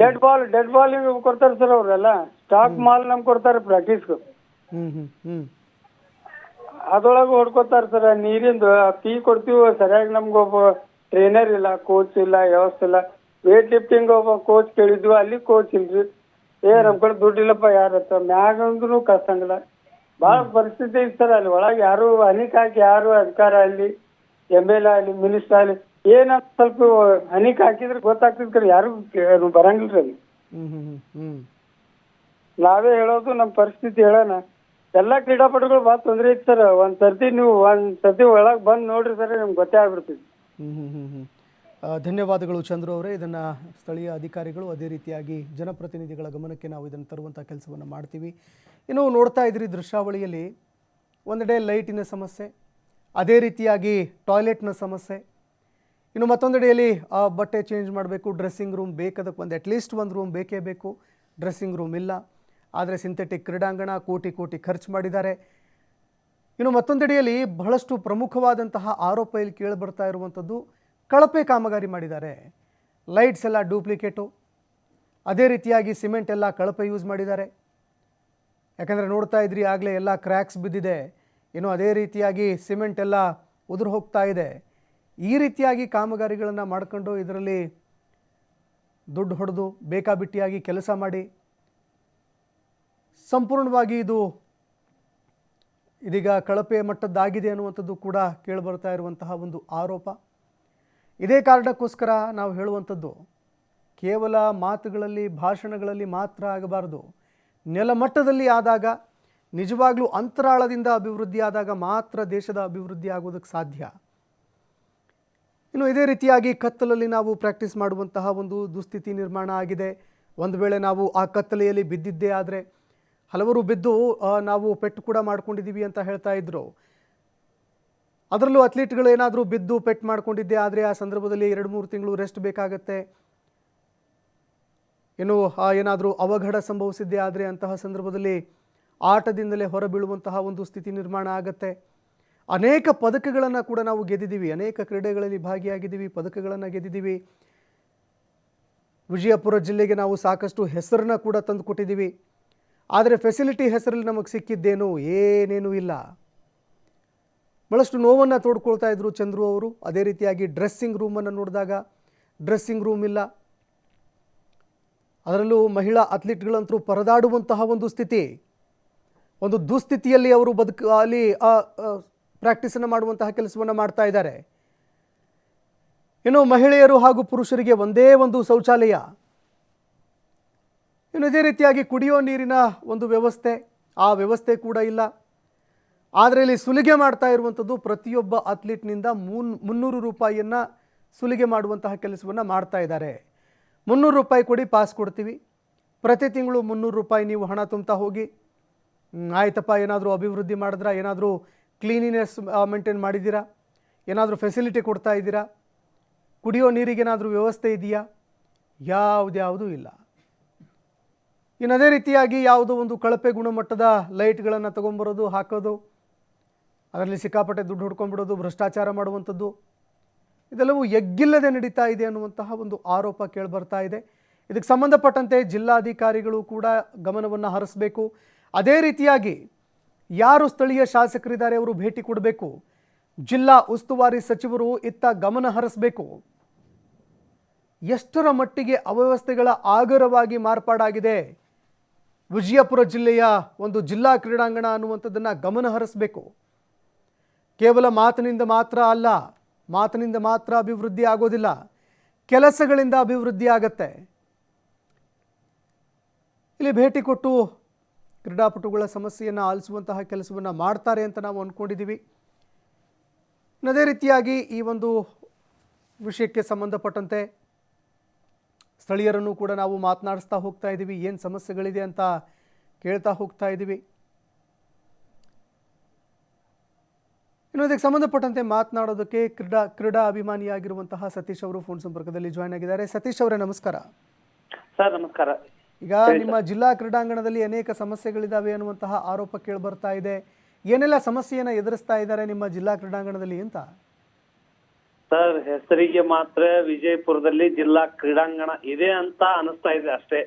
E: ಡೆಡ್ ಬಾಲ್ ಕೊಡ್ತಾರ ಸರ್ ಅವ್ರೆಲ್ಲ. ಸ್ಟಾಕ್ ಮಾಲ್ ನಮ್ಗೆ ಕೊಡ್ತಾರ ಪ್ರಾಕ್ಟೀಸ್. ಅದ್ರೊಳಗೆ ಹೊಡ್ಕೊತಾರ ಸರ್. ನೀರಿಂದು ಫೀ ಕೊಡ್ತೀವಿ ಸರಿಯಾಗಿ. ನಮ್ಗೆ ಒಬ್ಬ ಟ್ರೈನರ್ ಇಲ್ಲ, ಕೋಚ್ ಇಲ್ಲ, ವ್ಯವಸ್ಥೆ ಇಲ್ಲ. ವೇಟ್ ಲಿಫ್ಟಿಂಗ್ ಒಬ್ಬ ಕೋಚ್ ಕೇಳಿದ್ವಿ, ಅಲ್ಲಿ ಕೋಚ್ ಇಲ್ರಿ. ನಮ್ ಕಡೆ ದುಡ್ಡು ಇಲ್ಲಪ್ಪ, ಯಾರತ್ತ ಮ್ಯಾಗಂದ್ರೂ ಕಳ್ಸಂಗಿಲ್ಲ. ಭಾಳ ಪರಿಸ್ಥಿತಿ ಐತಿ ಸರ್. ಅಲ್ಲಿ ಒಳಗೆ ಯಾರು ಹನಿಕ್ ಹಾಕಿ, ಯಾರು ಅಧಿಕಾರ ಅಲ್ಲಿ MLA ಅಲ್ಲಿ ಮಿನಿಸ್ಟರ್ ಅಲ್ಲಿ ಏನಂತ ಸ್ವಲ್ಪ ಹನಿಕ್ ಹಾಕಿದ್ರೆ ಗೊತ್ತಾಗ್ತಿದ್, ಯಾರು ಬರಂಗಿಲ್ರಿ ಅಲ್ಲಿ. ನಾವೇ ಹೇಳೋದು, ನಮ್ಮ ಪರಿಸ್ಥಿತಿ ಹೇಳೋಣ. ಎಲ್ಲಾ ಕ್ರೀಡಾಪಟುಗಳು ಭಾಳ ತೊಂದರೆ ಐತಿ ಸರ್. ಒಂದ್ಸರ್ತಿ ಒಳಗೆ ಬಂದು ನೋಡ್ರಿ ಸರ್, ನಿಮ್ಗೆ ಗೊತ್ತೇ ಆಗ್ಬಿಡ್ತೈತಿ.
A: ಧನ್ಯವಾದಗಳು ಚಂದ್ರು ಅವರೇ. ಇದನ್ನು ಸ್ಥಳೀಯ ಅಧಿಕಾರಿಗಳು ಅದೇ ರೀತಿಯಾಗಿ ಜನಪ್ರತಿನಿಧಿಗಳ ಗಮನಕ್ಕೆ ನಾವು ಇದನ್ನು ತರುವಂಥ ಕೆಲಸವನ್ನು ಮಾಡ್ತೀವಿ. ಇನ್ನು ನೋಡ್ತಾ ಇದ್ರಿ ದೃಶ್ಯಾವಳಿಯಲ್ಲಿ ಒಂದೆಡೆ ಲೈಟಿನ ಸಮಸ್ಯೆ, ಅದೇ ರೀತಿಯಾಗಿ ಟಾಯ್ಲೆಟ್ನ ಸಮಸ್ಯೆ, ಇನ್ನು ಮತ್ತೊಂದೆಡೆಯಲ್ಲಿ ಬಟ್ಟೆ ಚೇಂಜ್ ಮಾಡಬೇಕು, ಡ್ರೆಸ್ಸಿಂಗ್ ರೂಮ್ ಬೇಕಾದಕ್ಕೆ ಅಟ್ಲೀಸ್ಟ್ ಒಂದು ರೂಮ್ ಬೇಕೇ ಬೇಕು, ಡ್ರೆಸ್ಸಿಂಗ್ ರೂಮ್ ಇಲ್ಲ. ಆದರೆ ಸಿಂಥೆಟಿಕ್ ಕ್ರೀಡಾಂಗಣ ಕೋಟಿ ಖರ್ಚು ಮಾಡಿದ್ದಾರೆ. ಇನ್ನು ಮತ್ತೊಂದೆಡೆಯಲ್ಲಿ ಬಹಳಷ್ಟು ಪ್ರಮುಖವಾದಂತಹ ಆರೋಪ ಇಲ್ಲಿ ಕೇಳಿಬರ್ತಾ ಇರುವಂಥದ್ದು, ಕಳಪೆ ಕಾಮಗಾರಿ ಮಾಡಿದ್ದಾರೆ. ಲೈಟ್ಸ್ ಎಲ್ಲ ಡೂಪ್ಲಿಕೇಟು, ಅದೇ ರೀತಿಯಾಗಿ ಸಿಮೆಂಟ್ ಎಲ್ಲ ಕಳಪೆ ಯೂಸ್ ಮಾಡಿದ್ದಾರೆ. ಯಾಕಂದರೆ ನೋಡ್ತಾ ಇದ್ರಿ ಆಗಲೇ ಎಲ್ಲ ಕ್ರ್ಯಾಕ್ಸ್ ಬಿದ್ದಿದೆ. ಇನ್ನು ಅದೇ ರೀತಿಯಾಗಿ ಸಿಮೆಂಟ್ ಎಲ್ಲ ಉದುರು ಹೋಗ್ತಾ ಇದೆ. ಈ ರೀತಿಯಾಗಿ ಕಾಮಗಾರಿಗಳನ್ನು ಮಾಡಿಕೊಂಡು ಇದರಲ್ಲಿ ದುಡ್ಡು ಹೊಡೆದು ಬೇಕಾಬಿಟ್ಟಿಯಾಗಿ ಕೆಲಸ ಮಾಡಿ ಸಂಪೂರ್ಣವಾಗಿ ಇದೀಗ ಕಳಪೆ ಮಟ್ಟದ್ದಾಗಿದೆ ಅನ್ನುವಂಥದ್ದು ಕೂಡ ಕೇಳಿಬರ್ತಾ ಇರುವಂತಹ ಒಂದು ಆರೋಪ. ಇದೇ ಕಾರಣಕ್ಕೋಸ್ಕರ ನಾವು ಹೇಳುವಂಥದ್ದು, ಕೇವಲ ಮಾತುಗಳಲ್ಲಿ ಭಾಷಣಗಳಲ್ಲಿ ಮಾತ್ರ ಆಗಬಾರ್ದು. ನೆಲಮಟ್ಟದಲ್ಲಿ ಆದಾಗ, ನಿಜವಾಗ್ಲೂ ಅಂತರಾಳದಿಂದ ಅಭಿವೃದ್ಧಿ ಆದಾಗ ಮಾತ್ರ ದೇಶದ ಅಭಿವೃದ್ಧಿ ಆಗೋದಕ್ಕೆ ಸಾಧ್ಯ. ಇನ್ನು ಇದೇ ರೀತಿಯಾಗಿ ಕತ್ತಲಲ್ಲಿ ನಾವು ಪ್ರಾಕ್ಟೀಸ್ ಮಾಡುವಂತಹ ಒಂದು ದುಸ್ಥಿತಿ ನಿರ್ಮಾಣ ಆಗಿದೆ. ಒಂದು ವೇಳೆ ನಾವು ಆ ಕತ್ತಲೆಯಲ್ಲಿ ಬಿದ್ದಿದ್ದೇ ಆದರೆ, ಹಲವರು ಬಿದ್ದು ನಾವು ಪೆಟ್ಟು ಕೂಡ ಮಾಡ್ಕೊಂಡಿದ್ದೀವಿ ಅಂತ ಹೇಳ್ತಾ ಇದ್ರು. ಅದರಲ್ಲೂ ಅಥ್ಲೀಟ್ಗಳು ಏನಾದರೂ ಬಿದ್ದು ಪೆಟ್ ಮಾಡ್ಕೊಂಡಿದ್ದೆ ಆದರೆ ಆ ಸಂದರ್ಭದಲ್ಲಿ 2-3 ತಿಂಗಳು ರೆಸ್ಟ್ ಬೇಕಾಗತ್ತೆ. ಏನು ಏನಾದರೂ ಅವಘಡ ಸಂಭವಿಸಿದ್ದೆ ಆದರೆ ಅಂತಹ ಸಂದರ್ಭದಲ್ಲಿ ಆಟದಿಂದಲೇ ಹೊರಬೀಳುವಂತಹ ಒಂದು ಸ್ಥಿತಿ ನಿರ್ಮಾಣ ಆಗತ್ತೆ. ಅನೇಕ ಪದಕಗಳನ್ನು ಕೂಡ ನಾವು ಗೆದ್ದಿದ್ದೀವಿ, ಅನೇಕ ಕ್ರೀಡೆಗಳಲ್ಲಿ ಭಾಗಿಯಾಗಿದ್ದೀವಿ, ಪದಕಗಳನ್ನು ಗೆದ್ದಿದ್ದೀವಿ. ವಿಜಯಪುರ ಜಿಲ್ಲೆಗೆ ನಾವು ಸಾಕಷ್ಟು ಹೆಸರನ್ನ ಕೂಡ ತಂದು ಕೊಟ್ಟಿದ್ದೀವಿ. ಆದರೆ ಫೆಸಿಲಿಟಿ ಹೆಸರಲ್ಲಿ ನಮಗೆ ಸಿಕ್ಕಿದ್ದೇನು, ಏನೇನೂ ಇಲ್ಲ. ಭಾಳಷ್ಟು ನೋವನ್ನು ತೋಡ್ಕೊಳ್ತಾ ಇದ್ರು ಚಂದ್ರು ಅವರು. ಅದೇ ರೀತಿಯಾಗಿ ಡ್ರೆಸ್ಸಿಂಗ್ ರೂಮನ್ನು ನೋಡಿದಾಗ ಡ್ರೆಸ್ಸಿಂಗ್ ರೂಮ್ ಇಲ್ಲ. ಅದರಲ್ಲೂ ಮಹಿಳಾ ಅಥ್ಲೀಟ್ಗಳಂತರೂ ಪರದಾಡುವಂತಹ ಒಂದು ಸ್ಥಿತಿ, ಒಂದು ದುಸ್ಥಿತಿಯಲ್ಲಿ ಅವರು ಅಲ್ಲಿ ಪ್ರಾಕ್ಟೀಸನ್ನು ಮಾಡುವಂತಹ ಕೆಲಸವನ್ನು ಮಾಡ್ತಾ ಇದ್ದಾರೆ. ಇನ್ನು ಮಹಿಳೆಯರು ಹಾಗೂ ಪುರುಷರಿಗೆ ಒಂದೇ ಒಂದು ಶೌಚಾಲಯ. ಇನ್ನು ಇದೇ ರೀತಿಯಾಗಿ ಕುಡಿಯೋ ನೀರಿನ ಒಂದು ವ್ಯವಸ್ಥೆ, ಆ ವ್ಯವಸ್ಥೆ ಕೂಡ ಇಲ್ಲ. ಆದರೆ ಇಲ್ಲಿ ಸುಲಿಗೆ ಮಾಡ್ತಾ ಇರುವಂಥದ್ದು ಪ್ರತಿಯೊಬ್ಬ ಅಥ್ಲೀಟ್ನಿಂದ 300 ರೂಪಾಯಿಯನ್ನು ಸುಲಿಗೆ ಮಾಡುವಂತಹ ಕೆಲಸವನ್ನು ಮಾಡ್ತಾ ಇದ್ದಾರೆ. 300 ರೂಪಾಯಿ ಕೊಡಿ ಪಾಸ್ ಕೊಡ್ತೀವಿ, ಪ್ರತಿ ತಿಂಗಳು 300 ರೂಪಾಯಿ ನೀವು ಹಣ ತುಂಬ್ತಾ ಹೋಗಿ. ಆಯ್ತಪ್ಪ, ಏನಾದರೂ ಅಭಿವೃದ್ಧಿ ಮಾಡಿದ್ರಾ, ಏನಾದರೂ ಕ್ಲೀನಿನೆಸ್ ಮೇಂಟೈನ್ ಮಾಡಿದ್ದೀರಾ, ಏನಾದರೂ ಫೆಸಿಲಿಟಿ ಕೊಡ್ತಾ ಇದ್ದೀರಾ, ಕುಡಿಯೋ ನೀರಿಗೇನಾದರೂ ವ್ಯವಸ್ಥೆ ಇದೆಯಾ? ಯಾವುದ್ಯಾವುದೂ ಇಲ್ಲ. ಇನ್ನು ಅದೇ ರೀತಿಯಾಗಿ ಯಾವುದೋ ಒಂದು ಕಳಪೆ ಗುಣಮಟ್ಟದ ಲೈಟ್ಗಳನ್ನು ತೊಗೊಂಬರೋದು, ಹಾಕೋದು, ಅದರಲ್ಲಿ ಸಿಕ್ಕಾಪಟ್ಟೆ ದುಡ್ಡು ಹೊಡ್ಕೊಂಡ್ಬಿಡೋದು, ಭ್ರಷ್ಟಾಚಾರ ಮಾಡುವಂಥದ್ದು, ಇದೆಲ್ಲವೂ ಎಗ್ಗಿಲ್ಲದೆ ನಡೀತಾ ಇದೆ ಅನ್ನುವಂತಹ ಒಂದು ಆರೋಪ ಕೇಳಿಬರ್ತಾ ಇದೆ. ಇದಕ್ಕೆ ಸಂಬಂಧಪಟ್ಟಂತೆ ಜಿಲ್ಲಾಧಿಕಾರಿಗಳು ಕೂಡ ಗಮನವನ್ನು ಹರಿಸಬೇಕು. ಅದೇ ರೀತಿಯಾಗಿ ಯಾರು ಸ್ಥಳೀಯ ಶಾಸಕರಿದ್ದಾರೆ ಅವರು ಭೇಟಿ ಕೊಡಬೇಕು. ಜಿಲ್ಲಾ ಉಸ್ತುವಾರಿ ಸಚಿವರು ಇತ್ತ ಗಮನ ಹರಿಸಬೇಕು. ಎಷ್ಟರ ಮಟ್ಟಿಗೆ ಅವ್ಯವಸ್ಥೆಗಳ ಆಗರವಾಗಿ ಮಾರ್ಪಾಡಾಗಿದೆ ವಿಜಯಪುರ ಜಿಲ್ಲೆಯ ಒಂದು ಜಿಲ್ಲಾ ಕ್ರೀಡಾಂಗಣ ಅನ್ನುವಂಥದ್ದನ್ನು ಗಮನ ಹರಿಸಬೇಕು. ಕೇವಲ ಮಾತಿನಿಂದ ಮಾತ್ರ ಅಲ್ಲ, ಮಾತಿನಿಂದ ಮಾತ್ರ ಅಭಿವೃದ್ಧಿ ಆಗೋದಿಲ್ಲ, ಕೆಲಸಗಳಿಂದ ಅಭಿವೃದ್ಧಿ ಆಗತ್ತೆ. ಇಲ್ಲಿ ಭೇಟಿ ಕೊಟ್ಟು ಕ್ರೀಡಾಪಟುಗಳ ಸಮಸ್ಯೆಯನ್ನು ಆಲಿಸುವಂತಹ ಕೆಲಸವನ್ನು ಮಾಡ್ತಾರೆ ಅಂತ ನಾವು ಅಂದ್ಕೊಂಡಿದ್ದೀವಿ. ಅದೇ ರೀತಿಯಾಗಿ ಈ ಒಂದು ವಿಷಯಕ್ಕೆ ಸಂಬಂಧಪಟ್ಟಂತೆ ಸ್ಥಳೀಯರನ್ನು ಕೂಡ ನಾವು ಮಾತನಾಡಿಸ್ತಾ ಹೋಗ್ತಾ ಇದ್ದೀವಿ. ಏನು ಸಮಸ್ಯೆಗಳಿದೆ ಅಂತ ಕೇಳ್ತಾ ಹೋಗ್ತಾ ಇದ್ದೀವಿ. ಇನ್ನು ಇದಕ್ಕೆ ಸಂಬಂಧಪಟ್ಟಂತೆ ಮಾತನಾಡೋದಕ್ಕೆ ಕ್ರೀಡಾ ಅಭಿಮಾನಿಯಾಗಿರುವಂತಹ ಸತೀಶ್ ಅವರು ಫೋನ್ ಸಂಪರ್ಕದಲ್ಲಿ ಜಾಯ್ನ್ ಆಗಿದ್ದಾರೆ. ಸತೀಶ್ ಅವರೇ, ನಮಸ್ಕಾರ.
H: ಸರ್ ನಮಸ್ಕಾರ.
A: ಈಗ ನಿಮ್ಮ ಜಿಲ್ಲಾ ಕ್ರೀಡಾಂಗಣದಲ್ಲಿ ಅನೇಕ ಸಮಸ್ಯೆಗಳಿದ್ದಾವೆ ಅನ್ನುವಂತಹ ಆರೋಪ ಕೇಳಿಬರ್ತಾ ಇದೆ. ಏನೆಲ್ಲ ಸಮಸ್ಯೆಯನ್ನು ಎದುರಿಸ್ತಾ ಇದ್ದಾರೆ ನಿಮ್ಮ ಜಿಲ್ಲಾ ಕ್ರೀಡಾಂಗಣದಲ್ಲಿ ಅಂತ?
H: ಸರ್, ಹೆಸರಿಗೆ ಮಾತ್ರ ವಿಜಯಪುರದಲ್ಲಿ ಜಿಲ್ಲಾ ಕ್ರೀಡಾಂಗಣ ಇದೆ ಅಂತ ಅನಿಸ್ತಾ ಇದೆ ಅಷ್ಟೇ.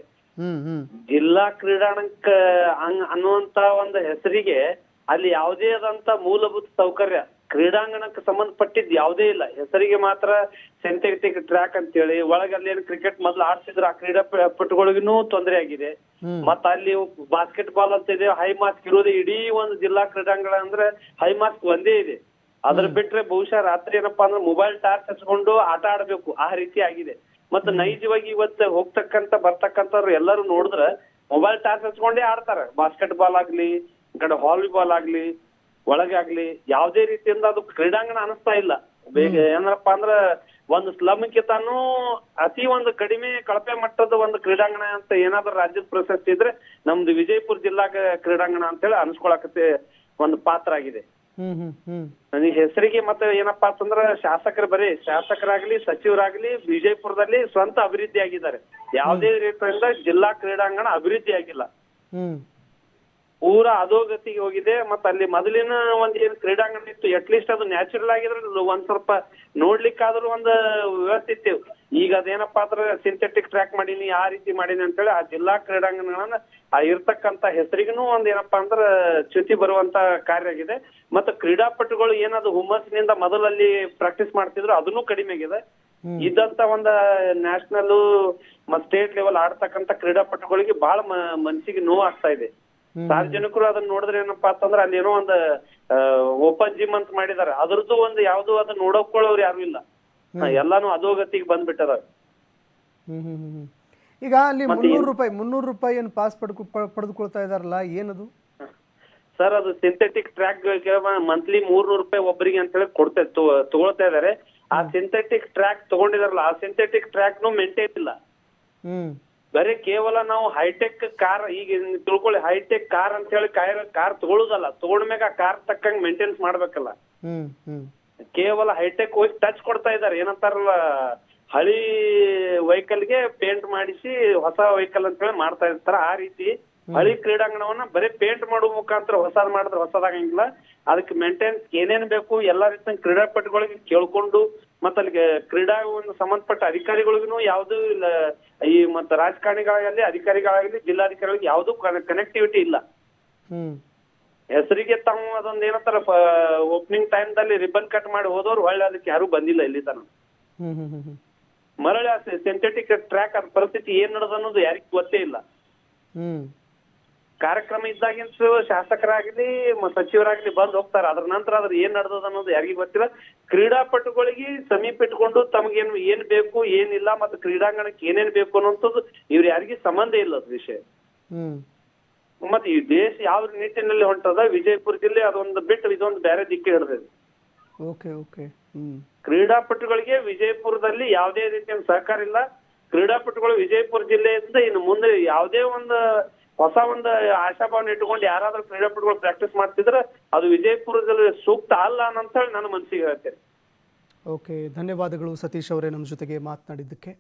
H: ಜಿಲ್ಲಾ ಕ್ರೀಡಾಂಗಣ ಅನ್ನುವಂತ ಒಂದು ಹೆಸರಿಗೆ ಅಲ್ಲಿ ಯಾವುದೇ ಆದಂತ ಮೂಲಭೂತ ಸೌಕರ್ಯ ಕ್ರೀಡಾಂಗಣಕ್ಕೆ ಸಂಬಂಧಪಟ್ಟಿದ್ ಯಾವುದೇ ಇಲ್ಲ. ಹೆಸರಿಗೆ ಮಾತ್ರ ಸಿಂಥೆಟಿಕ್ ಟ್ರ್ಯಾಕ್ ಅಂತೇಳಿ ಒಳಗೆ ಅಲ್ಲಿ ಏನು ಕ್ರಿಕೆಟ್ ಮೊದಲು ಆಡ್ತಿದ್ರು, ಆ ಕ್ರೀಡಾಪಟುಗಳಿಗೂ ತೊಂದರೆ ಆಗಿದೆ. ಮತ್ತ ಅಲ್ಲಿ ಬಾಸ್ಕೆಟ್ ಬಾಲ್ ಅಂತ ಇದೆ, ಹೈ ಮಾಸ್ಕ್ ಇರೋದು. ಇಡೀ ಒಂದು ಜಿಲ್ಲಾ ಕ್ರೀಡಾಂಗಣ ಅಂದ್ರೆ ಹೈ ಮಾಸ್ಕ್ ಒಂದೇ ಇದೆ. ಅದ್ರ ಬಿಟ್ರೆ ಬಹುಶಃ ರಾತ್ರಿ ಏನಪ್ಪಾ ಅಂದ್ರೆ ಮೊಬೈಲ್ ಟಾರ್ಚ್ ಹಚ್ಕೊಂಡು ಆಟ ಆಡ್ಬೇಕು, ಆ ರೀತಿ ಆಗಿದೆ. ಮತ್ತೆ ನೈಜವಾಗಿ ಇವತ್ತು ಹೋಗ್ತಕ್ಕಂತ ಬರ್ತಕ್ಕಂಥವ್ರು ಎಲ್ಲರೂ ನೋಡಿದ್ರ ಮೊಬೈಲ್ ಟಾರ್ಚ್ ಹಚ್ಕೊಂಡೇ ಆಡ್ತಾರ. ಬಾಸ್ಕೆಟ್ ಬಾಲ್ ಆಗ್ಲಿ, ವಾಲಿಬಾಲ್ ಆಗ್ಲಿ, ಒಳಗಾಗ್ಲಿ ಯಾವುದೇ ರೀತಿಯಿಂದ ಅದು ಕ್ರೀಡಾಂಗಣ ಅನಿಸ್ತಾ ಇಲ್ಲ. ಬೇಗ ಏನಪ್ಪಾ ಅಂದ್ರ ಒಂದು ಸ್ಲಮ್ಕಿಂತಾನು ಅತಿ ಒಂದು ಕಡಿಮೆ ಕಳಪೆ ಮಟ್ಟದ ಒಂದು ಕ್ರೀಡಾಂಗಣ ಅಂತ ಏನಾದ್ರೂ ರಾಜ್ಯದ ಪ್ರಶಸ್ತಿ ಇದ್ರೆ ನಮ್ದು ವಿಜಯಪುರ ಜಿಲ್ಲಾ ಕ್ರೀಡಾಂಗಣ ಅಂತೇಳಿ ಅನ್ಸ್ಕೊಳಕತ್ತೆ ಒಂದು ಪಾತ್ರ ಆಗಿದೆ. ನನಗೆ ಹೆಸರಿಗೆ ಮತ್ತೆ ಏನಪ್ಪಾ ಅಂತಂದ್ರ ಶಾಸಕರಾಗ್ಲಿ ಸಚಿವರಾಗ್ಲಿ ವಿಜಯಪುರದಲ್ಲಿ ಸ್ವಂತ ಅಭಿವೃದ್ಧಿ ಆಗಿದ್ದಾರೆ. ಯಾವುದೇ ರೀತಿಯಿಂದ ಜಿಲ್ಲಾ ಕ್ರೀಡಾಂಗಣ ಅಭಿವೃದ್ಧಿ ಆಗಿಲ್ಲ, ಪೂರಾ ಅಧೋಗತಿಗೆ ಹೋಗಿದೆ. ಮತ್ತ ಅಲ್ಲಿ ಮೊದಲಿನ ಒಂದ್ ಏನ್ ಕ್ರೀಡಾಂಗಣ ಇತ್ತು, ಅಟ್ಲೀಸ್ಟ್ ಅದು ನ್ಯಾಚುರಲ್ ಆಗಿದ್ರೆ ಒಂದ್ ಸ್ವಲ್ಪ ನೋಡ್ಲಿಕ್ಕಾದ್ರೂ ಒಂದು ವ್ಯವಸ್ಥೆ ಇತ್ತು. ಈಗ ಅದೇನಪ್ಪಾ ಅಂದ್ರೆ ಸಿಂಥೆಟಿಕ್ ಟ್ರ್ಯಾಕ್ ಮಾಡೀನಿ, ಆ ರೀತಿ ಮಾಡೀನಿ ಅಂತೇಳಿ ಆ ಜಿಲ್ಲಾ ಕ್ರೀಡಾಂಗಣಗಳನ್ನ ಆ ಇರ್ತಕ್ಕಂತ ಹೆಸರಿಗೂ ಒಂದ್ ಏನಪ್ಪಾ ಅಂದ್ರ ಚ್ಯುತಿ ಬರುವಂತ ಕಾರ್ಯ ಆಗಿದೆ. ಮತ್ತೆ ಕ್ರೀಡಾಪಟುಗಳು ಏನದು ಹುಮ್ಮಸ್ಸಿನಿಂದ ಮೊದಲಲ್ಲಿ ಪ್ರಾಕ್ಟೀಸ್ ಮಾಡ್ತಿದ್ರು, ಅದನ್ನು ಕಡಿಮೆ ಆಗಿದೆ. ಇದ್ದಂತ ಒಂದ ನ್ಯಾಷನಲ್ ಮತ್ ಸ್ಟೇಟ್ ಲೆವೆಲ್ ಆಡ್ತಕ್ಕಂತ ಕ್ರೀಡಾಪಟುಗಳಿಗೆ ಬಹಳ ಮನಸ್ಸಿಗೆ ನೋವು ಆಗ್ತಾ ಇದೆ. ಸಾರ್ವಜನಿಕರು ಅದನ್ನ ನೋಡಿದ್ರೆ ಏನಪ್ಪಾ ಅಂತಂದ್ರೆ ಅಲ್ಲಿ ಏನೋ ಒಂದು ಓಪನ್ ಜಿಮ್ ಅಂತ ಮಾಡಿದಾರೆ, ಅದ್ರದ್ದು ಒಂದು ಯಾವ್ದು ಅದನ್ನ ನೋಡೋಕೊಳ್ಳೋರು ಯಾರು ಇಲ್ಲ, ಎಲ್ಲಾನು ಅಧೋಗತಿಗೆ ಬಂದ್ಬಿಟ್ಟದ.
A: ಈಗ ಅಲ್ಲಿ 300 ರೂಪಾಯಿ ಏನು ಪಾಸ್ ಪಡೆದುಕೊಳ್ತಾ ಇದಾರಲ್ಲ, ಏನದು
H: ಸರ್? ಅದು ಸಿಂಥೆಟಿಕ್ ಟ್ರ್ಯಾಕ್ ಮಂತ್ಲಿ 300 ರೂಪಾಯಿ ಒಬ್ಬರಿಗೆ ಅಂತ ಹೇಳಿ ತಗೊಳ್ತಾ ಇದಾರೆ. ಆ ಸಿಂಥೆಟಿಕ್ ಟ್ರ್ಯಾಕ್ ತಗೊಂಡಿದಾರಲ್ಲ, ಆ ಸಿಂಥೆಟಿಕ್ ಟ್ರ್ಯಾಕ್ ಮೇಂಟೈನ್ ಇಲ್ಲ. ಬರೀ ಕೇವಲ ನಾವು ಹೈಟೆಕ್ ಕಾರ್ ಈಗ ತಿಳ್ಕೊಳ್ಳಿ, ಹೈಟೆಕ್ ಕಾರ್ ಅಂತ ಹೇಳಿ ಕಾರ್ ತಗೊಳುದಲ್ಲ, ತಗೊಂಡ್ಮ್ಯಾಗ ಆ ಕಾರ್ ತಕ್ಕಂಗ್ ಮೇಂಟೆನೆನ್ಸ್ ಮಾಡ್ಬೇಕಲ್ಲ. ಕೇವಲ ಹೈಟೆಕ್ ಹೋಗಿ ಟಚ್ ಕೊಡ್ತಾ ಇದಾರೆ, ಏನಂತಾರಲ್ಲ ಹಳಿ ವೆಹಿಕಲ್ಗೆ ಪೇಂಟ್ ಮಾಡಿಸಿ ಹೊಸ ವೆಹಿಕಲ್ ಅಂತ ಹೇಳಿ ಮಾಡ್ತಾ ಇರ್ತಾರ. ಆ ರೀತಿ ಹಳಿ ಕ್ರೀಡಾಂಗಣವನ್ನ ಬರೀ ಪೇಂಟ್ ಮಾಡುವ ಮುಖಾಂತರ ಹೊಸದ್ ಮಾಡಿದ್ರೆ ಹೊಸದಾಗಂಗಿಲ್ಲ. ಅದಕ್ಕೆ ಮೇಂಟೆನೆನ್ಸ್ ಏನೇನ್ ಬೇಕು ಎಲ್ಲಾ ರೀತಿಯ ಕ್ರೀಡಾಪಟುಗಳಿಗೆ ಕೇಳ್ಕೊಂಡು ಮತ್ತ ಅಲ್ಲಿಗೆ ಕ್ರೀಡಾ ಒಂದು ಸಂಬಂಧಪಟ್ಟ ಅಧಿಕಾರಿಗಳಿಗೂ ಯಾವ್ದು ಇಲ್ಲ, ಈ ಮತ್ತ ರಾಜಕಾರಣಿಗಳಾಗಲಿ ಅಧಿಕಾರಿಗಳಾಗಲಿ ಜಿಲ್ಲಾಧಿಕಾರಿಗಳಿಗೆ ಯಾವ್ದು ಕನೆಕ್ಟಿವಿಟಿ ಇಲ್ಲ. ಹೆಸರಿಗೆ ತಾವು ಅದೊಂದು ಏನಂತಾರ ಓಪನಿಂಗ್ ಟೈಮ್ ದಲ್ಲಿ ರಿಬನ್ ಕಟ್ ಮಾಡಿ ಹೋದವ್ರು ಹೊಳ್ಳಿ ಅದಕ್ಕೆ ಯಾರು ಬಂದಿಲ್ಲ ಇಲ್ಲಿ ತನ. ಮರಳಿ ಸಿಂಥೆಟಿಕ್ ಟ್ರ್ಯಾಕ್ ಅದ ಪರಿಸ್ಥಿತಿ ಏನ್ ನಡೆದ ಅನ್ನೋದು ಯಾರಿಗೂ ಗೊತ್ತೇ ಇಲ್ಲ. ಕಾರ್ಯಕ್ರಮ ಇದ್ದಾಗಿಂತ ಶಾಸಕರಾಗ್ಲಿ ಸಚಿವರಾಗ್ಲಿ ಬಂದ್ ಹೋಗ್ತಾರ, ಅದ್ರ ನಂತರ ಅದ್ರ ಏನ್ ನಡೆದದ ಅನ್ನೋದು ಯಾರಿಗೂ ಗೊತ್ತಿಲ್ಲ. ಕ್ರೀಡಾಪಟುಗಳಿಗೆ ಸಮೀಪ ಇಟ್ಕೊಂಡು ತಮಗೇನು ಏನ್ ಬೇಕು ಏನಿಲ್ಲ ಮತ್ತೆ ಕ್ರೀಡಾಂಗಣಕ್ಕೆ ಏನೇನ್ ಬೇಕು ಅನ್ನೋಂಥದ್ದು ಇವ್ರು ಯಾರಿಗೂ ಸಂಬಂಧ ಇಲ್ಲ ಅದ್ ವಿಷಯ. ಮತ್ತೆ ಈ ದೇಶ ಯಾವ ನಿಟ್ಟಿನಲ್ಲಿ ಹೊಂಟದ, ವಿಜಯಪುರ ಜಿಲ್ಲೆ ಅದೊಂದು ಬಿಟ್ಟು ಇದೊಂದು ಬೇರೆ ದಿಕ್ಕಿ ಹಿಡಿದಿದೆ. ಕ್ರೀಡಾಪಟುಗಳಿಗೆ ವಿಜಯಪುರದಲ್ಲಿ ಯಾವುದೇ ರೀತಿಯ ಸಹಕಾರ ಇಲ್ಲ. ಕ್ರೀಡಾಪಟುಗಳು ವಿಜಯಪುರ ಜಿಲ್ಲೆಯಿಂದ ಇನ್ನು ಮುಂದೆ ಯಾವುದೇ ಒಂದು ಹೊಸ ಒಂದು ಆಶಾಭಾವನೆ ಇಟ್ಟುಕೊಂಡು ಯಾರಾದ್ರೂ ಕ್ರೀಡಾಪಟುಗಳು ಪ್ರಾಕ್ಟೀಸ್ ಮಾಡ್ತಿದ್ರೆ ಅದು ವಿಜಯಪುರದಲ್ಲಿ ಸೂಕ್ತ ಅಲ್ಲ ಅಂತ ಹೇಳಿ ನನ್ನ ಮನಸ್ಸಿಗೆ ಹೇಳ್ತೇನೆ.
A: ಧನ್ಯವಾದಗಳು ಸತೀಶ್ ಅವರೇ ನಮ್ಮ ಜೊತೆಗೆ ಮಾತನಾಡಿದ್ದಕ್ಕೆ.